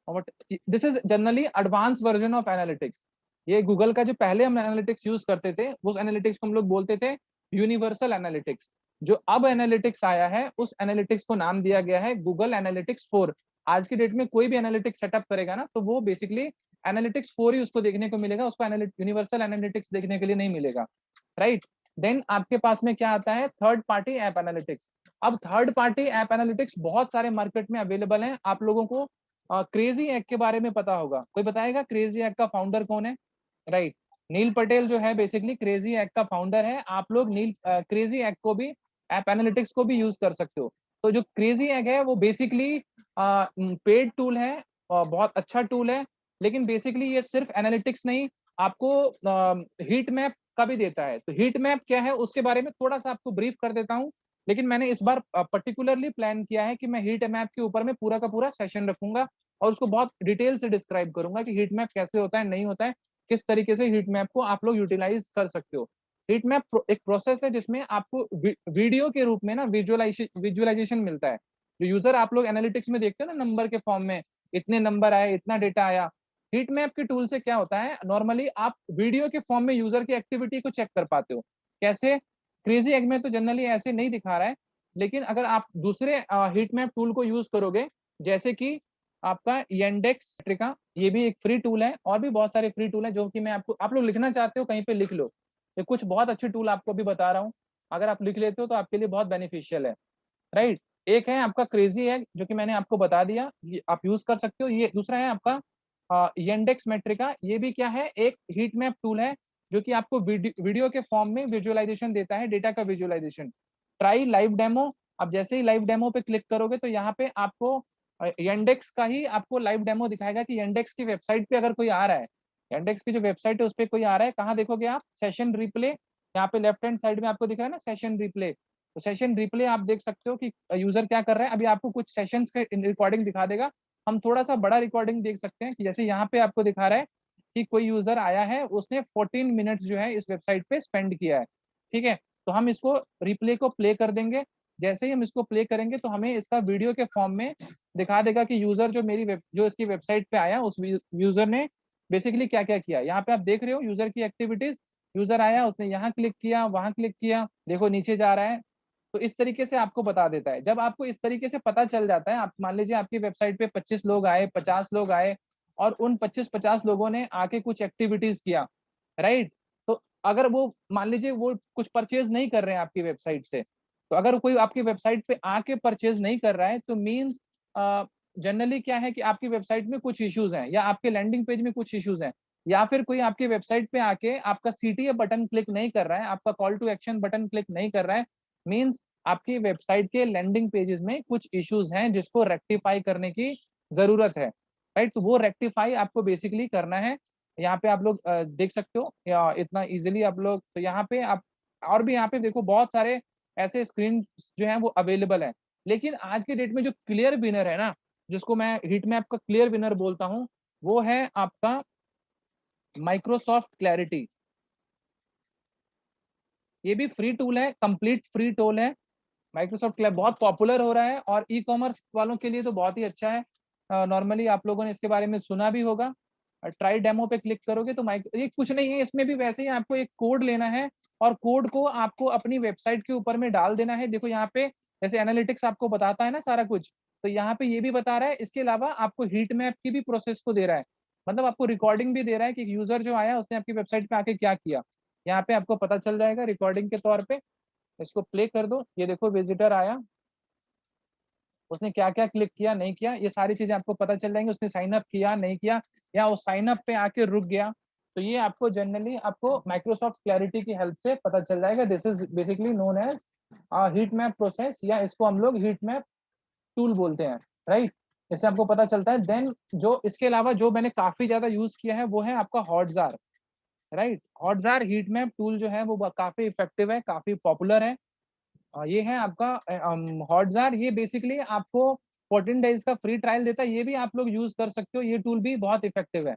this is generally advance version of analytics. ये गूगल का जो पहले हम एनालिटिक्स यूज करते थे उस एनालिटिक्स को हम लोग बोलते थे यूनिवर्सल एनालिटिक्स। जो अब एनालिटिक्स आया है उस एनालिटिक्स को नाम दिया गया है गूगल एनालिटिक्स 4। आज की डेट में कोई भी एनालिटिक्स सेटअप करेगा ना तो वो बेसिकली एनालिटिक्स 4 ही उसको देखने को मिलेगा, उसको यूनिवर्सल एनालिटिक्स देखने के लिए नहीं मिलेगा, राइट। देन आपके पास में क्या आता है? Third party app analytics. अब थर्ड पार्टी ऐप एनालिटिक्स बहुत सारे मार्केट में अवेलेबल हैं। आप लोगों को क्रेजी एग के बारे में पता होगा, कोई बताएगा क्रेजी एग का फाउंडर कौन है? राइट, नील पटेल जो है बेसिकली क्रेजी एग का फाउंडर है। आप लोग नील क्रेजी एग को भी, ऐप एनालिटिक्स को भी यूज कर सकते हो। तो जो क्रेजी एग है वो बेसिकली पेड टूल है और बहुत अच्छा टूल है, लेकिन बेसिकली ये सिर्फ एनालिटिक्स नहीं, आपको हीट मैप का भी देता है। तो हीट मैप क्या है उसके बारे में थोड़ा सा आपको ब्रीफ कर देता हूँ, लेकिन मैंने इस बार पर्टिकुलरली प्लान किया है कि मैं हीट मैप के ऊपर में पूरा का पूरा सेशन रखूंगा और उसको बहुत डिटेल से डिस्क्राइब करूंगा कि हीट मैप कैसे होता है, नहीं होता है, किस तरीके से हीट मैप को आप लोग यूटिलाइज कर सकते हो। हीट मैप एक प्रोसेस है जिसमें आपको वीडियो के रूप में ना विजुअलाइजेशन मिलता है। जो यूजर आप लोग एनालिटिक्स में देखते हो ना नंबर के फॉर्म में, इतने नंबर आए, इतना डेटा आया, हीट मैप के टूल से क्या होता है, नॉर्मली आप वीडियो के फॉर्म में यूजर की एक्टिविटी को चेक कर पाते हो। कैसे? क्रेजी एग में तो जनरली ऐसे नहीं दिखा रहा है, लेकिन अगर आप दूसरे हीट मैप टूल को यूज करोगे, जैसे कि आपका येंडेक्स मेट्रिका, ये भी एक फ्री टूल है, और भी बहुत सारे फ्री टूल है जो कि मैं आपको, आप लोग लिखना चाहते हो कहीं पे लिख लो, ये कुछ बहुत अच्छे टूल आपको भी बता रहा हूँ, अगर आप लिख लेते हो तो आपके लिए बहुत बेनिफिशियल है, राइट। एक है आपका क्रेजी है जो कि मैंने आपको बता दिया, ये आप यूज कर सकते हो। ये दूसरा है आपका येंडेक्स मेट्रिका, ये भी क्या है, एक हीट मैप टूल है जो कि आपको वीडियो के फॉर्म में विजुअलाइजेशन देता है, डेटा का विजुअलाइजेशन। ट्राई लाइव डेमो, आप जैसे ही लाइव डेमो पे क्लिक करोगे तो यहाँ पे आपको येंडेक्स का ही आपको लाइव डेमो दिखाएगा कि येंडेक्स की वेबसाइट पे अगर कोई आ रहा है, येंडेक्स की जो वेबसाइट है उस पर कोई आ रहा है, कहाँ देखोगे आप? सेशन रिप्ले, यहाँ पे लेफ्ट हैंड साइड में आपको दिख रहा है ना सेशन रिप्ले, तो सेशन रिप्ले आप देख सकते हो कि यूजर क्या कर रहा है। अभी आपको कुछ सेशंस के रिकॉर्डिंग दिखा देगा, हम थोड़ा सा बड़ा रिकॉर्डिंग देख सकते हैं कि जैसे यहाँ पे आपको दिखा रहा है कि कोई यूजर आया है, उसने 14 मिनट्स जो है इस वेबसाइट पे स्पेंड किया है, ठीक है। तो हम इसको रिप्ले को प्ले कर देंगे, जैसे ही हम इसको प्ले करेंगे तो हमें इसका वीडियो के फॉर्म में दिखा देगा कि यूजर जो जो इसकी वेबसाइट पे आया, उस यूजर ने बेसिकली क्या क्या किया। यहाँ पे आप देख रहे हो यूजर की एक्टिविटीज, यूजर आया, उसने यहाँ क्लिक किया, वहां क्लिक किया, देखो नीचे जा रहा है। तो इस तरीके से आपको बता देता है। जब आपको इस तरीके से पता चल जाता है, आप मान लीजिए आपकी वेबसाइट पे 25 लोग आए, 50 लोग आए, और उन 25-50 लोगों ने आके कुछ एक्टिविटीज किया, राइट। तो अगर वो मान लीजिए वो कुछ परचेज नहीं कर रहे हैं आपकी वेबसाइट से, तो अगर कोई आपकी वेबसाइट पे आके परचेज नहीं कर रहा है तो मीन्स जनरली क्या है कि आपकी वेबसाइट में कुछ इश्यूज हैं, या आपके लैंडिंग पेज में कुछ इश्यूज हैं, या फिर कोई आपकी वेबसाइट पे आके आपका सीटीए बटन क्लिक नहीं कर रहा है, आपका call to action button click नहीं कर रहा है, मीन्स आपकी वेबसाइट के लैंडिंग पेजेस में कुछ इश्यूज हैं जिसको रेक्टिफाई करने की जरूरत है, राइट। तो वो रेक्टिफाई आपको बेसिकली करना है। यहाँ पे आप लोग देख सकते हो या इतना इजीली आप लोग, तो यहाँ पे आप, और भी यहाँ पे देखो बहुत सारे ऐसे स्क्रीन जो है वो अवेलेबल है। लेकिन आज के डेट में जो क्लियर विनर है ना, जिसको मैं हीट मैप का क्लियर विनर बोलता हूँ, वो है आपका माइक्रोसॉफ्ट क्लैरिटी। ये भी फ्री टूल है, कंप्लीट फ्री टूल है। माइक्रोसॉफ्ट क्लाउड बहुत पॉपुलर हो रहा है और ई कॉमर्स वालों के लिए तो बहुत ही अच्छा है। नॉर्मली आप लोगों ने इसके बारे में सुना भी होगा। ट्राई डेमो पे क्लिक करोगे तो ये कुछ नहीं है, इसमें भी वैसे ही आपको एक कोड लेना है और कोड को आपको अपनी वेबसाइट के ऊपर में डाल देना है। देखो यहाँ पे जैसे एनालिटिक्स आपको बताता है ना सारा कुछ, तो यहाँ पे ये भी बता रहा है, इसके अलावा आपको हीट मैप की भी प्रोसेस को दे रहा है, मतलब आपको रिकॉर्डिंग भी दे रहा है कि यूजर जो आया उसने आपकी वेबसाइट पे आके क्या किया। यहाँ पे आपको पता चल जाएगा रिकॉर्डिंग के तौर पे। इसको प्ले कर दो, ये देखो विजिटर आया, उसने क्या क्या क्लिक किया नहीं किया, ये सारी चीजें आपको पता चल जाएंगी। उसने साइन अप किया नहीं किया, या वो साइन अप पे आके रुक गया, तो ये आपको जनरली आपको माइक्रोसॉफ्ट क्लैरिटी की हेल्प से पता चल जाएगा। This is basically known as heat map process, या इसको हम लोग हीट मैप टूल बोलते हैं, राइट। इससे आपको पता चलता है। देन जो इसके अलावा जो मैंने काफी ज्यादा यूज किया है वो है आपका हॉटजार, राइट। हॉटजार हीट मैप टूल जो है वो काफी इफेक्टिव है, काफी पॉपुलर है। ये है आपका हॉटजार। ये बेसिकली आपको 14 डेज का फ्री ट्रायल देता है, ये भी आप लोग यूज कर सकते हो। ये टूल भी बहुत इफेक्टिव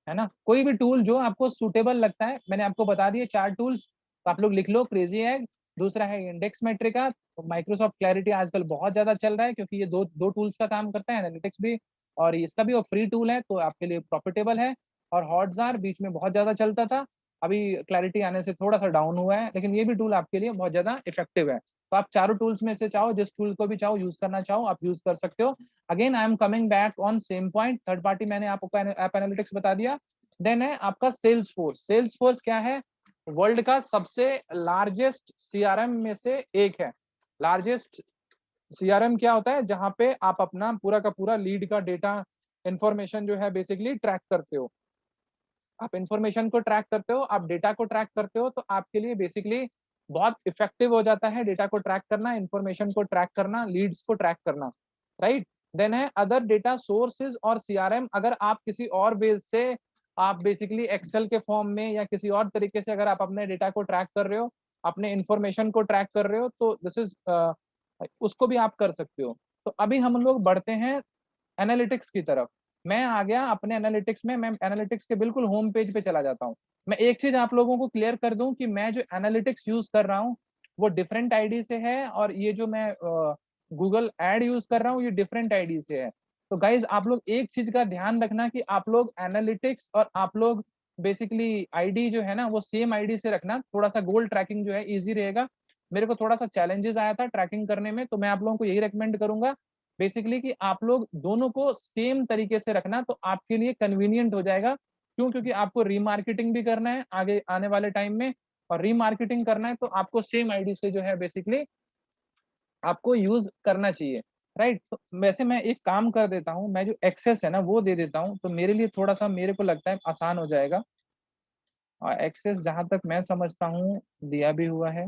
है ना। कोई भी टूल जो आपको सुटेबल लगता है, मैंने आपको बता दिए 4 टूल्स, तो आप लोग लिख लो। क्रेजी एग, दूसरा है इंडेक्स मेट्रिका, माइक्रोसॉफ्ट क्लैरिटी आजकल बहुत ज्यादा चल रहा है क्योंकि ये दो दो टूल्स का काम करता है, एनालिटिक्स भी और इसका भी, और फ्री टूल है तो आपके लिए प्रॉफिटेबल है। और हॉटजार बीच में बहुत ज्यादा चलता था, अभी क्लैरिटी आने से थोड़ा सा डाउन हुआ है, लेकिन ये भी टूल आपके लिए बहुत ज्यादा इफेक्टिव है। तो आप चारों टूल्स में से चाहो, जिस टूल को भी चाहो यूज करना चाहो आप यूज कर सकते हो। Again I am coming back on same point, third party मैंने आपको ऐप एनालिटिक्स बता दिया। देन है आपका सेल्स फोर्स। सेल्स फोर्स क्या है? वर्ल्ड का सबसे लार्जेस्ट सीआरएम में से एक है। लार्जेस्ट सीआरएम क्या होता है? जहां पे आप अपना पूरा का पूरा लीड का डेटा इंफॉर्मेशन जो है बेसिकली ट्रैक करते हो। आप इंफॉर्मेशन को ट्रैक करते हो, आप डेटा को ट्रैक करते हो, तो आपके लिए बेसिकली बहुत इफेक्टिव हो जाता है डेटा को ट्रैक करना, इंफॉर्मेशन को ट्रैक करना, लीड्स को ट्रैक करना, राइट। देन है अदर डेटा सोर्सेज और सीआरएम। अगर आप किसी और बेस से, आप बेसिकली एक्सेल के फॉर्म में या किसी और तरीके से अगर आप अपने डेटा को ट्रैक कर रहे हो, अपने इंफॉर्मेशन को ट्रैक कर रहे हो, तो दिस इज उसको भी आप कर सकते हो। तो अभी हम लोग बढ़ते हैं एनालिटिक्स की तरफ। मैं आ गया अपने एनालिटिक्स में, मैं एनालिटिक्स के बिल्कुल होम पेज पे चला जाता हूँ। मैं एक चीज आप लोगों को क्लियर कर दूं कि मैं जो एनालिटिक्स यूज कर रहा हूँ वो डिफरेंट आईडी से है, और ये जो मैं गूगल एड यूज कर रहा हूँ ये डिफरेंट आईडी से है। तो गाइज आप लोग एक चीज का ध्यान रखना कि आप लोग एनालिटिक्स और आप लोग बेसिकली आईडी जो है ना वो सेम आईडी से रखना, थोड़ा सा गोल ट्रैकिंग जो है इजी रहेगा। मेरे को थोड़ा सा चैलेंजेस आया था ट्रैकिंग करने में, तो मैं आप लोगों को यही रेकमेंड करूंगा बेसिकली कि आप लोग दोनों को सेम तरीके से रखना, तो आपके लिए कन्वीनियंट हो जाएगा। क्यों? क्योंकि आपको रीमार्केटिंग भी करना है आगे आने वाले टाइम में, और रीमार्केटिंग करना है तो आपको सेम आईडी से जो है बेसिकली आपको यूज करना चाहिए, राइट। तो वैसे मैं एक काम कर देता हूँ, मैं जो एक्सेस है ना वो दे देता हूँ, तो मेरे लिए थोड़ा सा मेरे को लगता है आसान हो जाएगा। और एक्सेस जहां तक मैं समझता हूँ दिया भी हुआ है,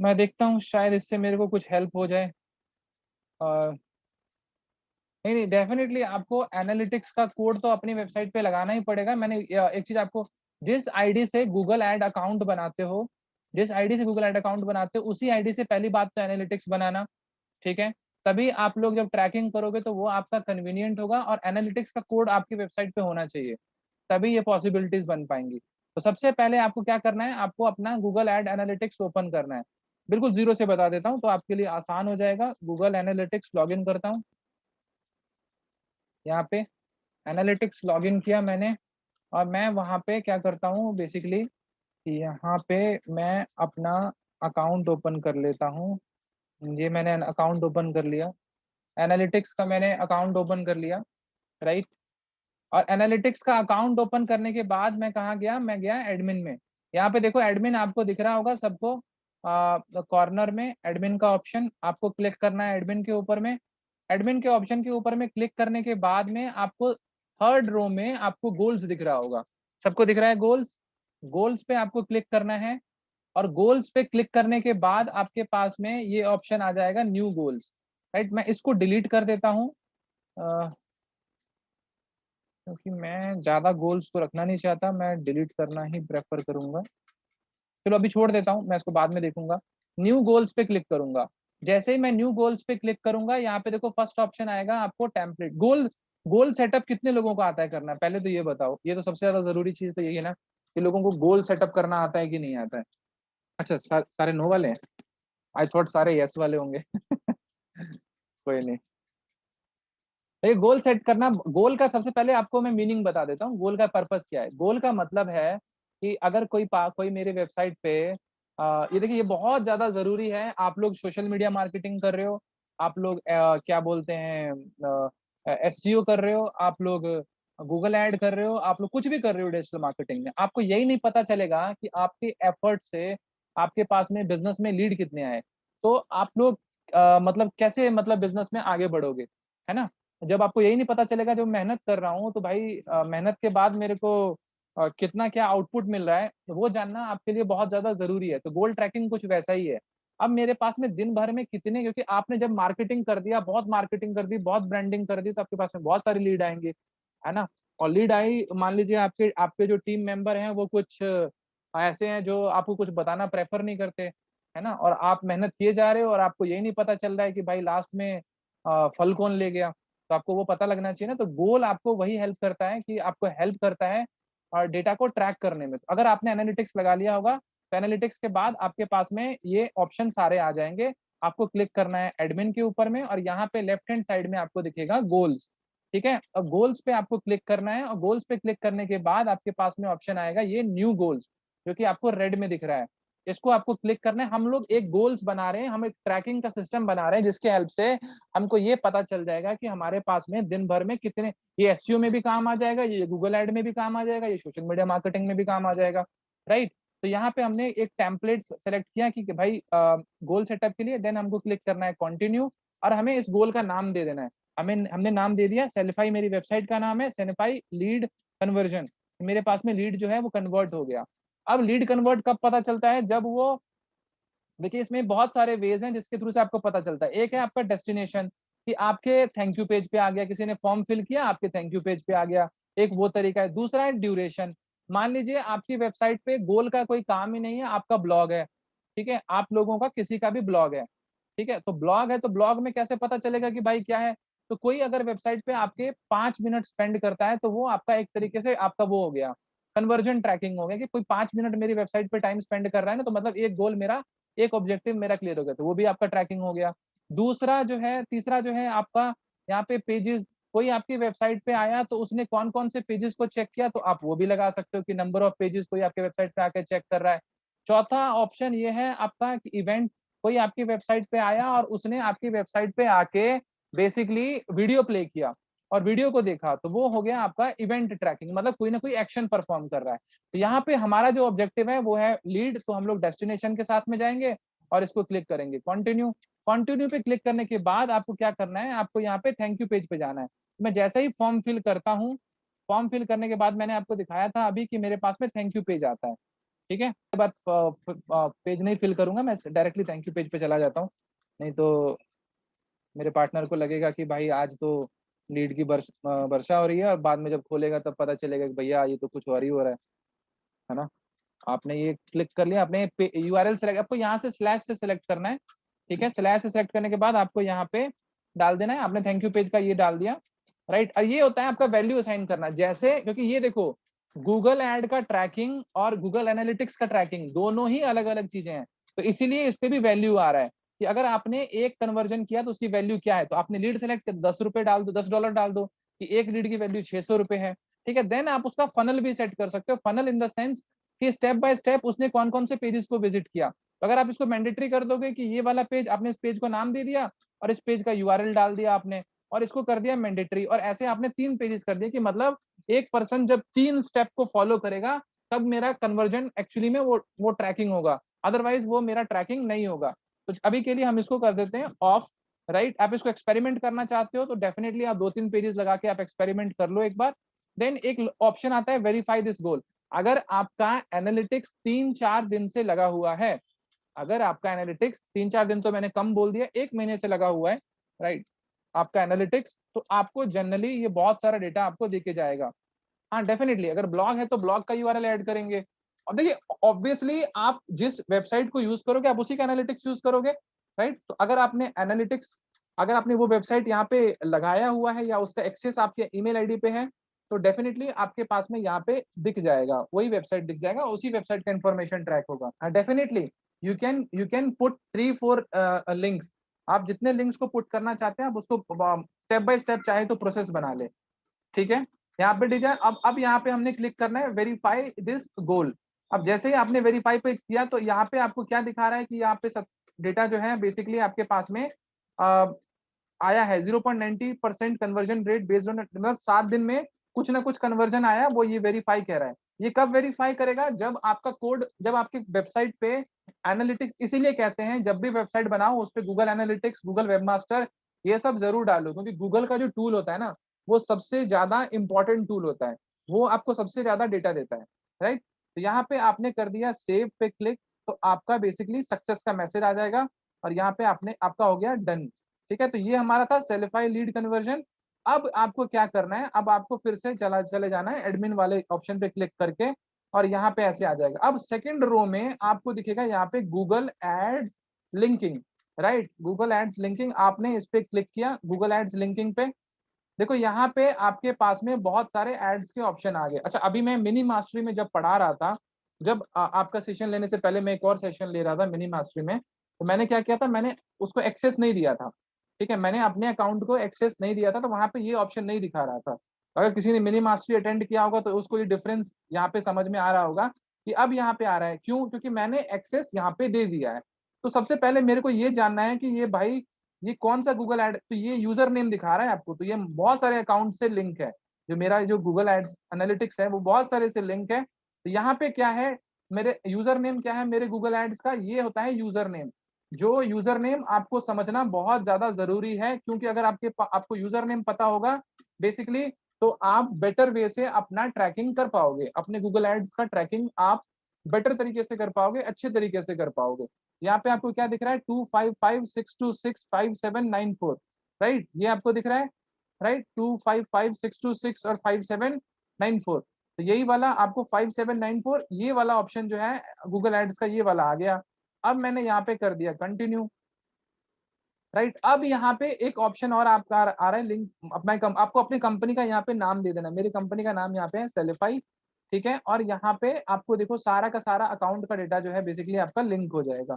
मैं देखता हूँ शायद इससे मेरे को कुछ हेल्प हो जाए। नहीं नहीं, डेफिनेटली आपको एनालिटिक्स का कोड तो अपनी वेबसाइट पे लगाना ही पड़ेगा। मैंने एक चीज आपको, जिस आईडी से गूगल ऐड अकाउंट बनाते हो, जिस आईडी से गूगल ऐड अकाउंट बनाते हो उसी आईडी से पहली बात तो एनालिटिक्स बनाना, ठीक है। तभी आप लोग जब ट्रैकिंग करोगे तो वो आपका कन्वीनियंट होगा, और एनालिटिक्स का कोड आपकी वेबसाइट पे होना चाहिए, तभी ये पॉसिबिलिटीज बन पाएंगी। तो सबसे पहले आपको क्या करना है, आपको अपना गूगल एड एनालिटिक्स ओपन करना है। बिल्कुल जीरो से बता देता हूँ तो आपके लिए आसान हो जाएगा। गूगल एनालिटिक्स लॉग इन करता हूँ, यहाँ पे एनालिटिक्स लॉगिन किया मैंने, और मैं वहाँ पे क्या करता हूँ बेसिकली, यहाँ पे मैं अपना अकाउंट ओपन कर लेता हूँ। ये मैंने अकाउंट ओपन कर लिया, एनालिटिक्स का मैंने अकाउंट ओपन कर लिया, राइट। और एनालिटिक्स का अकाउंट ओपन करने के बाद मैं कहाँ गया, मैं गया एडमिन में। यहाँ पे देखो एडमिन आपको दिख रहा होगा सबको, कॉर्नर में एडमिन का ऑप्शन आपको क्लिक करना है एडमिन के ऊपर में। एडमिन के ऑप्शन के ऊपर में क्लिक करने के बाद में आपको थर्ड रो में आपको गोल्स दिख रहा होगा, सबको दिख रहा है गोल्स। गोल्स पे आपको क्लिक करना है, और गोल्स पे क्लिक करने के बाद आपके पास में ये ऑप्शन आ जाएगा न्यू गोल्स, राइट। मैं इसको डिलीट कर देता हूँ क्योंकि मैं ज्यादा गोल्स को रखना नहीं चाहता, मैं डिलीट करना ही प्रेफर करूंगा। चलो अभी छोड़ देता हूँ, मैं इसको बाद में देखूंगा। न्यू गोल्स पे क्लिक करूंगा। जैसे ही मैं न्यू गोल्स पे क्लिक करूंगा, यहाँ पे देखो फर्स्ट ऑप्शन आएगा आपको टेम्पलेट गोल। गोल सेटअप कितने लोगों को आता है करना, पहले तो ये बताओ। ये तो सबसे ज्यादा जरूरी चीज तो यही है ना कि लोगों को गोल सेटअप करना आता है कि नहीं आता है। अच्छा सारे नो वाले हैं, आई थॉट सारे यस वाले होंगे। कोई नहीं। ये गोल सेट करना, गोल का सबसे पहले आपको मैं मीनिंग बता देता हूँ, गोल का पर्पस क्या है। गोल का मतलब है कि अगर कोई मेरे वेबसाइट पे ये देखिए ये बहुत ज्यादा जरूरी है। आप लोग सोशल मीडिया मार्केटिंग कर रहे हो, आप लोग क्या बोलते हैं एसईओ कर रहे हो, आप लोग गूगल ऐड कर रहे हो, आप लोग कुछ भी कर रहे हो डिजिटल मार्केटिंग में, आपको यही नहीं पता चलेगा कि आपके एफर्ट से आपके पास में बिजनेस में लीड कितने आए, तो आप लोग मतलब कैसे मतलब बिजनेस में आगे बढ़ोगे, है ना। जब आपको यही नहीं पता चलेगा, जब मेहनत कर रहा हूँ तो भाई मेहनत के बाद मेरे को कितना क्या आउटपुट मिल रहा है, तो वो जानना आपके लिए बहुत ज्यादा जरूरी है। तो गोल ट्रैकिंग कुछ वैसा ही है। अब मेरे पास में दिन भर में कितने, क्योंकि आपने जब मार्केटिंग कर दिया, बहुत मार्केटिंग कर दी, बहुत ब्रांडिंग कर दी, तो आपके पास में बहुत सारी लीड आएंगे, है ना। और लीड आई, मान लीजिए आपके आपके जो टीम मेंबर हैं वो कुछ ऐसे हैं जो आपको कुछ बताना प्रेफर नहीं करते, है ना, और आप मेहनत किए जा रहे हो और आपको यही नहीं पता चल रहा है कि भाई लास्ट में फल कौन ले गया। तो आपको वो पता लगना चाहिए ना। तो गोल आपको वही हेल्प करता है, कि आपको हेल्प करता है और डेटा को ट्रैक करने में। तो अगर आपने एनालिटिक्स लगा लिया होगा, तो एनालिटिक्स के बाद आपके पास में ये ऑप्शन सारे आ जाएंगे। आपको क्लिक करना है एडमिन के ऊपर में, और यहाँ पे लेफ्ट हैंड साइड में आपको दिखेगा गोल्स। ठीक है, और गोल्स पे आपको क्लिक करना है, और गोल्स पे क्लिक करने के बाद आपके पास में ऑप्शन आएगा ये न्यू गोल्स, जो कि आपको रेड में दिख रहा है। इसको आपको क्लिक करना है। हम लोग एक गोल्स बना रहे हैं, हम एक ट्रैकिंग का सिस्टम बना रहे हैं, जिसके हेल्प से हमको ये पता चल जाएगा कि हमारे पास में दिन भर में कितने, ये एसईओ में भी काम आ जाएगा, ये गूगल ऐड में भी काम आ जाएगा, ये सोशल मीडिया मार्केटिंग में भी काम आ जाएगा, राइट। तो यहाँ पे हमने एक टेम्पलेट सेलेक्ट किया कि भाई गोल सेटअप के लिए, देन हमको क्लिक करना है कंटिन्यू, और हमें इस गोल का नाम दे देना है। हमने नाम दे दिया सेलिफाई, मेरी वेबसाइट का नाम है सेलिफाई लीड कन्वर्जन। मेरे पास में लीड जो है वो कन्वर्ट हो गया। अब लीड कन्वर्ट कब पता चलता है, जब वो, देखिए इसमें बहुत सारे वेज हैं जिसके थ्रू से आपको पता चलता है। एक है आपका डेस्टिनेशन, कि आपके थैंक यू पेज पे आ गया, किसी ने फॉर्म फिल किया, आपके थैंक यू पेज पे आ गया, एक वो तरीका है। दूसरा है ड्यूरेशन। मान लीजिए आपकी वेबसाइट पे गोल का कोई काम ही नहीं है, आपका ब्लॉग है, ठीक है, आप लोगों का किसी का भी ब्लॉग है, ठीक है, तो ब्लॉग है, तो ब्लॉग में कैसे पता चलेगा कि भाई क्या है। तो कोई अगर वेबसाइट पे आपके 5 मिनट स्पेंड करता है, तो वो आपका एक तरीके से आपका वो हो गया, कन्वर्जन ट्रैकिंग हो गया, कि कोई 5 मिनट मेरी वेबसाइट पे टाइम स्पेंड कर रहा है ना, तो मतलब एक गोल मेरा, एक ऑब्जेक्टिव मेरा क्लियर हो गया, तो वो भी आपका ट्रैकिंग हो गया। दूसरा जो है, तीसरा जो है आपका, यहाँ पे पेजेस, कोई आपकी वेबसाइट पे आया तो उसने कौन कौन से पेजेस को चेक किया, तो आप वो भी लगा सकते हो कि नंबर ऑफ पेजेस कोई आपके वेबसाइट पे आके चेक कर रहा है। चौथा ऑप्शन ये है आपका कि इवेंट, कोई आपकी वेबसाइट पे आया और उसने आपकी वेबसाइट पे आके बेसिकली वीडियो प्ले किया और वीडियो को देखा, तो वो हो गया आपका इवेंट ट्रैकिंग, मतलब कोई ना कोई एक्शन परफॉर्म कर रहा है। तो यहाँ पे हमारा जो ऑब्जेक्टिव है वो है लीड, तो हम लोग डेस्टिनेशन के साथ में जाएंगे और इसको क्लिक करेंगे कंटिन्यू। कंटिन्यू पे क्लिक करने के बाद आपको क्या करना है, आपको यहाँ पे थैंक यू पेज पे जाना है। मैं जैसे ही फॉर्म फिल करता हूँ, फॉर्म फिल करने के बाद मैंने आपको दिखाया था अभी कि मेरे पास में थैंक यू पेज आता है, ठीक है। उसके बाद पेज नहीं फिल करूंगा, मैं डायरेक्टली थैंक यू पेज पे चला जाता हूँ, नहीं तो मेरे पार्टनर को लगेगा कि भाई आज तो लीड की वर्षा हो रही है, और बाद में जब खोलेगा तब पता चलेगा कि भैया ये तो कुछ और ही हो रहा है ना। आपने ये क्लिक कर लिया, आपने यूआरएल सेलेक्ट, आपको यहाँ से स्लैश से सिलेक्ट करना है, ठीक है। स्लैश से सिलेक्ट करने के बाद आपको यहाँ पे डाल देना है, आपने थैंक यू पेज का ये डाल दिया, राइट। और ये होता है आपका वैल्यू असाइन करना, जैसे, क्योंकि ये देखो गूगल एड का ट्रैकिंग और गूगल एनालिटिक्स का ट्रैकिंग दोनों ही अलग अलग चीजें हैं, तो इसीलिए इस पे भी वैल्यू आ रहा है कि अगर आपने एक कन्वर्जन किया तो उसकी वैल्यू क्या है। तो आपने लीड सेलेक्ट कर ₹10 डाल दो, $10 डाल दो, कि एक लीड की वैल्यू ₹600 है, ठीक है। देन आप उसका फनल भी सेट कर सकते हो, फनल इन द सेंस कि स्टेप बाय स्टेप उसने कौन कौन से पेजेस को विजिट किया। तो अगर आप इसको मैंडेटरी कर दोगे कि ये वाला पेज, आपने इस पेज को नाम दे दिया और इस पेज का यूआरएल डाल दिया आपने, और इसको कर दिया मैंडेटरी, और ऐसे आपने 3 पेजेस कर दिए, कि मतलब एक पर्सन जब 3 स्टेप को फॉलो करेगा तब मेरा कन्वर्जन एक्चुअली में वो ट्रैकिंग होगा, अदरवाइज वो मेरा ट्रैकिंग नहीं होगा। तो अभी के लिए हम इसको कर देते हैं ऑफ, राइट। आप इसको एक्सपेरिमेंट करना चाहते हो तो डेफिनेटली आप 2-3 पेजेस लगा के आप एक्सपेरिमेंट कर लो एक बार। देन एक ऑप्शन आता है वेरीफाई दिस गोल। अगर आपका एनालिटिक्स 3-4 दिन से लगा हुआ है, अगर आपका एनालिटिक्स 3-4 दिन, तो मैंने कम बोल दिया, 1 महीने से लगा हुआ है, राइट, आपका एनालिटिक्स, तो आपको जनरली ये बहुत सारा डेटा आपको देके जाएगा। हाँ डेफिनेटली, अगर ब्लॉग है तो ब्लॉग का यूआरएल ऐड करेंगे। अब देखिए ऑब्वियसली आप जिस वेबसाइट को यूज करोगे आप उसी का एनालिटिक्स यूज करोगे, राइट। तो अगर आपने एनालिटिक्स, अगर आपने वो वेबसाइट यहाँ पे लगाया हुआ है या उसका एक्सेस आपके ईमेल आईडी पे है, तो डेफिनेटली आपके पास में यहाँ पे दिख जाएगा, वही वेबसाइट दिख जाएगा, उसी वेबसाइट का इन्फॉर्मेशन ट्रैक होगा। Definitely you can put 3-4 links, आप जितने लिंक्स को पुट करना चाहते हैं आप उसको स्टेप बाय स्टेप चाहे तो प्रोसेस बना ले, ठीक है। यहाँ पे डिजाइन, अब यहाँ पे हमने क्लिक करना है वेरीफाई दिस गोल। अब जैसे ही आपने वेरीफाई पे किया तो यहाँ पे आपको क्या दिखा रहा है कि यहाँ पे सब डेटा जो है बेसिकली आपके पास में आया है 0.90% कन्वर्जन रेट बेस्ड ऑन, मतलब 7 दिन में कुछ ना कुछ कन्वर्जन आया, वो ये वेरीफाई कह रहा है। ये कब वेरीफाई करेगा, जब आपका कोड, जब आपकी वेबसाइट पे एनालिटिक्स, इसीलिए कहते हैं जब भी वेबसाइट बनाओ उस पर गूगल एनालिटिक्स, गूगल वेबमास्टर, ये सब जरूर डालो, क्योंकि गूगल का जो टूल होता है ना वो सबसे ज्यादा इंपॉर्टेंट टूल होता है। वो आपको सबसे ज्यादा डेटा देता है, राइट। तो यहाँ पे आपने कर दिया सेव पे क्लिक, तो आपका बेसिकली सक्सेस का मैसेज आ जाएगा और यहाँ पे आपने आपका हो गया डन। ठीक है, तो ये हमारा था सेलिफाई लीड कन्वर्जन। अब आपको क्या करना है, अब आपको फिर से चले जाना है एडमिन वाले ऑप्शन पे क्लिक करके, और यहाँ पे ऐसे आ जाएगा। अब सेकंड रो में आपको दिखेगा यहाँ पे Google ads linking, right. Google ads linking, आपने इस पे क्लिक किया गूगल एड्स लिंकिंग पे। देखो यहाँ पे आपके पास में बहुत सारे एड्स के ऑप्शन आ गए। अच्छा, अभी मैं मिनी मास्टरी में जब पढ़ा रहा था, जब आपका सेशन लेने से पहले मैं एक और सेशन ले रहा था मिनी मास्टरी में, तो मैंने क्या किया था, मैंने उसको एक्सेस नहीं दिया था। ठीक है, मैंने अपने अकाउंट को एक्सेस नहीं दिया था, तो वहां पे ये ऑप्शन नहीं दिखा रहा था। अगर किसी ने मिनी मास्टरी अटेंड किया होगा तो उसको ये डिफरेंस यहाँ पे समझ में आ रहा होगा कि अब यहाँ पे आ रहा है। क्यों? क्योंकि मैंने एक्सेस यहाँ पे दे दिया है। तो सबसे पहले मेरे को ये जानना है कि ये भाई ये कौन सा गूगल एड, तो ये यूजर नेम दिखा रहा है आपको, तो ये बहुत सारे अकाउंट से लिंक है। जो मेरा जो गूगल एड्स एनालिटिक्स है वो बहुत सारे से लिंक है। तो यहाँ पे क्या है, मेरे यूजर नेम क्या है, मेरे गूगल एड्स का ये होता है यूजर नेम। जो यूजर नेम आपको समझना बहुत ज्यादा जरूरी है, क्योंकि अगर आपको यूजर नेम पता होगा बेसिकली, तो आप बेटर वे से अपना ट्रैकिंग कर पाओगे, अपने गूगल एड्स का ट्रैकिंग आप बेटर तरीके से कर पाओगे, अच्छे तरीके से कर पाओगे। यहाँ पे आपको क्या दिख रहा है, 255 626 5794, राइट, ये आपको दिख रहा है, राइट, 255 626 और 5794। तो यही वाला आपको 5794, ये वाला ऑप्शन जो है गूगल एड्स का ये वाला आ गया। अब मैंने यहाँ पे कर दिया कंटिन्यू, राइट। अब यहाँ पे एक ऑप्शन और आपका आ रहा है लिंक अपना आपको अपनी कंपनी का यहाँ पे नाम दे देना। मेरी कंपनी का नाम यहाँ पे है सेलिफाई, ठीक है। और यहाँ पे आपको देखो सारा का सारा अकाउंट का डेटा जो है बेसिकली आपका लिंक हो जाएगा,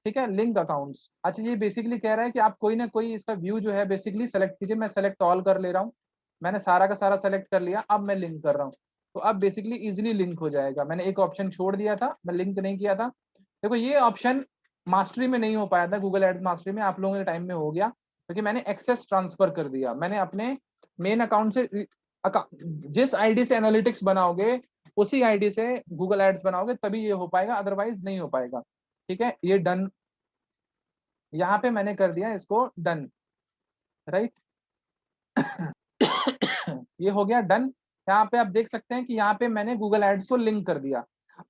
ठीक है, लिंक अकाउंट्स। अच्छा, ये बेसिकली कह रहा है कि आप कोई ना कोई इसका व्यू जो है बेसिकली सेलेक्ट कीजिए। मैं सेलेक्ट ऑल कर ले रहा हूँ, मैंने सारा का सारा सेलेक्ट कर लिया, अब मैं लिंक कर रहा हूँ। तो अब बेसिकली इजिली लिंक हो जाएगा। मैंने एक ऑप्शन छोड़ दिया था, मैं लिंक नहीं किया था। देखो ये ऑप्शन मास्टरी में नहीं हो पाया था, गूगल एड्स मास्टरी में आप लोगों के टाइम में हो गया, क्योंकि मैंने एक्सेस ट्रांसफर कर दिया। मैंने अपने मेन अकाउंट से जिस आईडी से एनालिटिक्स बनाओगे उसी आईडी से गूगल एड्स बनाओगे, तभी ये हो पाएगा, अदरवाइज नहीं हो पाएगा। ठीक है, ये डन, यहाँ पे मैंने कर दिया इसको डन, राइट। ये हो गया डन। यहाँ पे आप देख सकते हैं कि यहाँ पे मैंने गूगल एड्स को लिंक कर दिया।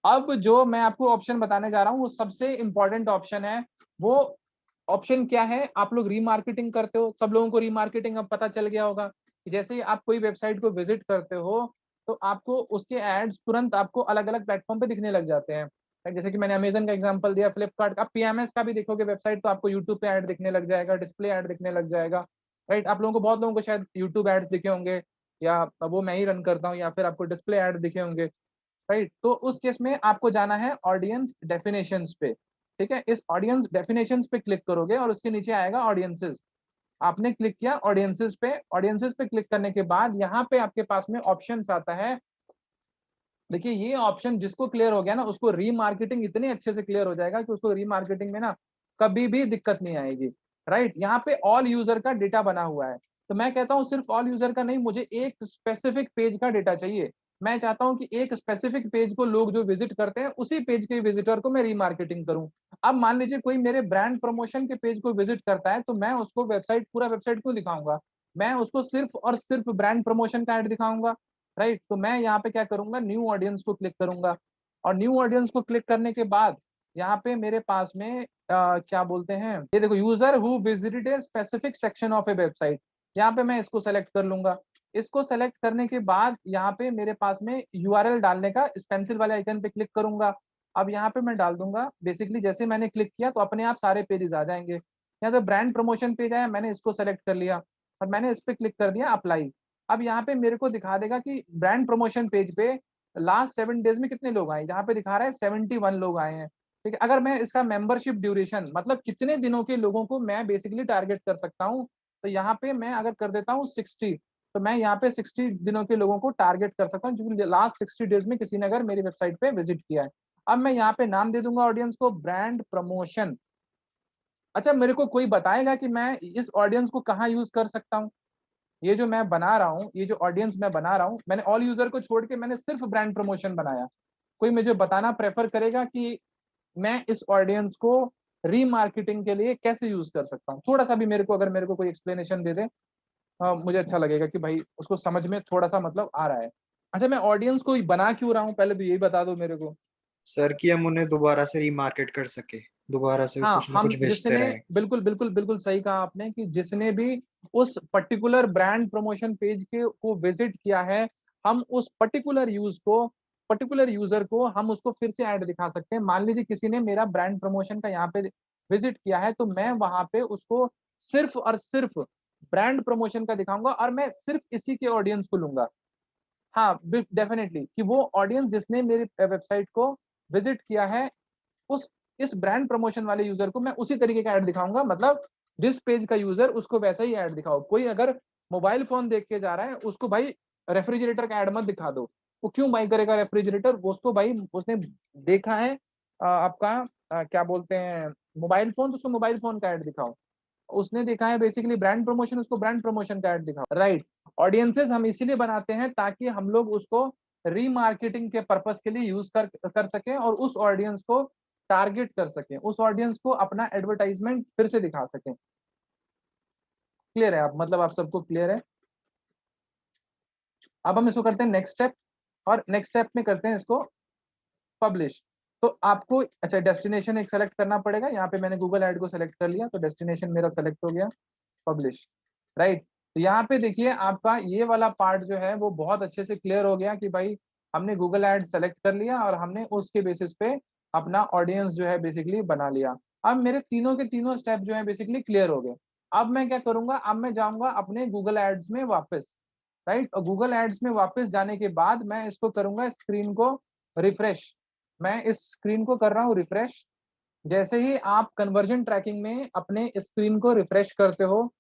अब जो मैं आपको ऑप्शन बताने जा रहा हूँ वो सबसे इंपॉर्टेंट ऑप्शन है। वो ऑप्शन क्या है, आप लोग रीमार्केटिंग करते हो, सब लोगों को रीमार्केटिंग अब पता चल गया होगा कि जैसे ही आप कोई वेबसाइट को विजिट करते हो तो आपको उसके एड्स तुरंत आपको अलग अलग प्लेटफॉर्म पे दिखने लग जाते हैं। जैसे कि मैंने अमेजन का एग्जांपल दिया, फ्लिपकार्ट का, पीएमएस का भी देखोगे वेबसाइट तो आपको यूट्यूब पे ऐड दिखने लग जाएगा, डिस्प्ले ऐड दिखने लग जाएगा, राइट। आप लोगों को, बहुत लोगों को शायद यूट्यूब एड्स दिखे होंगे, या वो मैं ही रन करता हूँ, या फिर आपको डिस्प्ले ऐड दिखे होंगे, राइट। तो उस केस में आपको जाना है ऑडियंस डेफिनेशंस पे, ठीक है। इस ऑडियंस डेफिनेशंस पे क्लिक करोगे और उसके नीचे आएगा ऑडियंसेस। आपने क्लिक किया ऑडियंसेस पे, ऑडियंसेस पे क्लिक करने के बाद यहाँ पे आपके पास में ऑप्शंस आता है। देखिए ये ऑप्शन जिसको क्लियर हो गया ना, उसको रीमार्केटिंग इतने अच्छे से क्लियर हो जाएगा कि उसको रीमार्केटिंग में ना कभी भी दिक्कत नहीं आएगी, राइट। यहाँ पे ऑल यूजर का डेटा बना हुआ है, तो मैं कहता हूँ सिर्फ ऑल यूजर का नहीं, मुझे एक स्पेसिफिक पेज का डेटा चाहिए। मैं चाहता हूँ कि एक स्पेसिफिक पेज को लोग जो विजिट करते हैं उसी पेज के विजिटर को मैं रीमार्केटिंग करूँ। अब मान लीजिए कोई मेरे ब्रांड प्रमोशन के पेज को विजिट करता है, तो मैं उसको वेबसाइट, पूरा वेबसाइट क्यों दिखाऊंगा, मैं उसको सिर्फ और सिर्फ ब्रांड प्रमोशन का ऐड दिखाऊंगा, राइट। तो मैं यहाँ पे क्या करूंगा, न्यू ऑडियंस को क्लिक करूंगा, और न्यू ऑडियंस को क्लिक करने के बाद यहाँ पे मेरे पास में क्या बोलते हैं, ये देखो, user who visited a specific section of A website, यहाँ पे मैं इसको सेलेक्ट कर लूंगा। इसको सेलेक्ट करने के बाद यहाँ पे मेरे पास में यूआरएल डालने का, इस पेंसिल वाले आइकन पे क्लिक करूंगा। अब यहाँ पे मैं डाल दूंगा, बेसिकली जैसे मैंने क्लिक किया तो अपने आप सारे पेजेस आ जाएंगे। यहाँ तो ब्रांड प्रमोशन पेज आया, मैंने इसको सेलेक्ट कर लिया और मैंने इस पे क्लिक कर दिया अप्लाई। अब यहाँ पे मेरे को दिखा देगा कि ब्रांड प्रमोशन पेज पे लास्ट 7 डेज में कितने लोग आए, यहाँ पे दिखा रहा है 71 लोग आए हैं, ठीक है। अगर मैं इसका मेंबरशिप ड्यूरेशन, मतलब कितने दिनों के लोगों को मैं बेसिकली टारगेट कर सकता हूँ, तो यहाँ पे मैं अगर कर देता हूँ 60, तो मैं यहाँ पे 60 दिनों के लोगों को टारगेट कर सकता हूँ, क्योंकि लास्ट 60 डेज में किसी ने अगर मेरी वेबसाइट पे विजिट किया है। अब मैं यहाँ पे नाम दे दूंगा ऑडियंस को ब्रांड प्रमोशन। अच्छा, मेरे को कोई बताएगा कि मैं इस ऑडियंस को कहाँ यूज कर सकता हूँ? ये जो मैं बना रहा हूँ, ये जो ऑडियंस मैं बना रहा हूँ, मैंने ऑल यूजर को छोड़ के मैंने सिर्फ ब्रांड प्रमोशन बनाया। कोई मुझे बताना प्रेफर करेगा कि मैं इस ऑडियंस को रीमार्केटिंग के लिए कैसे यूज कर सकता हूँ? थोड़ा सा भी मेरे को, अगर मेरे को कोई एक्सप्लेनेशन दे दे, मुझे अच्छा लगेगा कि भाई उसको समझ में थोड़ा सा मतलब आ रहा है। अच्छा, मैं ऑडियंस को बना क्यों रहा हूँ, पहले तो यही बता दो मेरे को। सर कि हम उन्हें दोबारा से रीमार्केट कर सके, दोबारा से हाँ, कुछ ना हम कुछ बेचते जिसने, रहे। बिल्कुल बिल्कुल बिल्कुल सही कहा आपने, कि जिसने भी उस पर्टिकुलर ब्रांड प्रमोशन पेज के को विजिट किया है, हम उस पर्टिकुलर यूजर को हम उसको फिर से ऐड दिखा सकते हैं। मान लीजिए किसी ने मेरा ब्रांड प्रमोशन का यहाँ पे विजिट किया है, तो मैं वहां पे उसको सिर्फ और सिर्फ ब्रांड प्रमोशन का दिखाऊंगा, और मैं सिर्फ इसी के ऑडियंस को लूंगा। हाँ, डेफिनेटली, कि वो ऑडियंस जिसने मेरी वेबसाइट को विजिट किया है, उस इस ब्रांड प्रमोशन वाले यूजर को मैं उसी तरीके का ऐड दिखाऊंगा। मतलब जिस पेज का यूजर, उसको वैसा ही ऐड दिखाओ। कोई अगर मोबाइल फोन देख के जा रहा है, उसको भाई रेफ्रिजरेटर का ऐड मत दिखा दो। वो क्यों बाई करेगा रेफ्रिजरेटर? वो उसको भाई उसने देखा है आपका क्या बोलते हैं, मोबाइल फोन, तो उसको मोबाइल फोन का ऐड दिखाओ। उसने देखा है बेसिकली ब्रांड प्रमोशन, उसको ब्रांड प्रमोशन का ऐड दिखाओ। राइट। ऑडियंसेस हम इसीलिए बनाते हैं ताकि हम लोग उसको रीमार्केटिंग के पर्पस के लिए यूज कर सकें, और उस ऑडियंस को टारगेट कर सकें, उस ऑडियंस को अपना एडवर्टाइजमेंट फिर से दिखा सकें। क्लियर है आप, मतलब आप सबको क्लियर है? अब हम इसको करते हैं नेक्स्ट स्टेप, और नेक्स्ट स्टेप में करते हैं इसको पब्लिश। तो आपको अच्छा डेस्टिनेशन एक सेलेक्ट करना पड़ेगा। यहाँ पे मैंने गूगल ऐड को सेलेक्ट कर लिया, तो डेस्टिनेशन मेरा सेलेक्ट हो गया, पब्लिश। राइट। तो यहाँ पे देखिए आपका ये वाला पार्ट जो है वो बहुत अच्छे से क्लियर हो गया कि भाई हमने गूगल ऐड सेलेक्ट कर लिया, और हमने उसके बेसिस पे अपना ऑडियंस जो है बेसिकली बना लिया। अब मेरे तीनों के तीनों स्टेप जो है बेसिकली क्लियर हो गए। अब मैं क्या करूंगा, अब मैं जाऊंगा अपने गूगल एड्स में वापस। राइट। और गूगल एड्स में वापस जाने के बाद मैं इसको करूंगा स्क्रीन को रिफ्रेश। मैं इस स्क्रीन को कर रहा हूँ रिफ्रेश। जैसे ही आप कन्वर्जन ट्रैकिंग में अपने स्क्रीन को रिफ्रेश करते हो,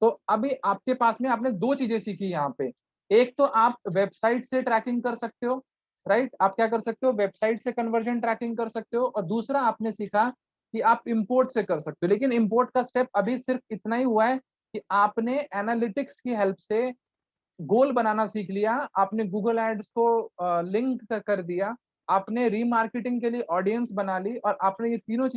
तो अभी आपके पास में आपने दो चीजें सीखी यहाँ पे। एक तो आप वेबसाइट से ट्रैकिंग कर सकते हो। राइट। आप क्या कर सकते हो, वेबसाइट से कन्वर्जन ट्रैकिंग कर सकते हो। और दूसरा आपने सीखा कि आप इंपोर्ट से कर सकते हो। लेकिन इंपोर्ट का स्टेप अभी सिर्फ इतना ही हुआ है कि आपने एनालिटिक्स की हेल्प से गोल बनाना सीख लिया, आपने गूगल एड्स को लिंक कर दिया, आपने रीमार्केटिंग के लिए ऑडियंस बना ली, और आपने ये तीनों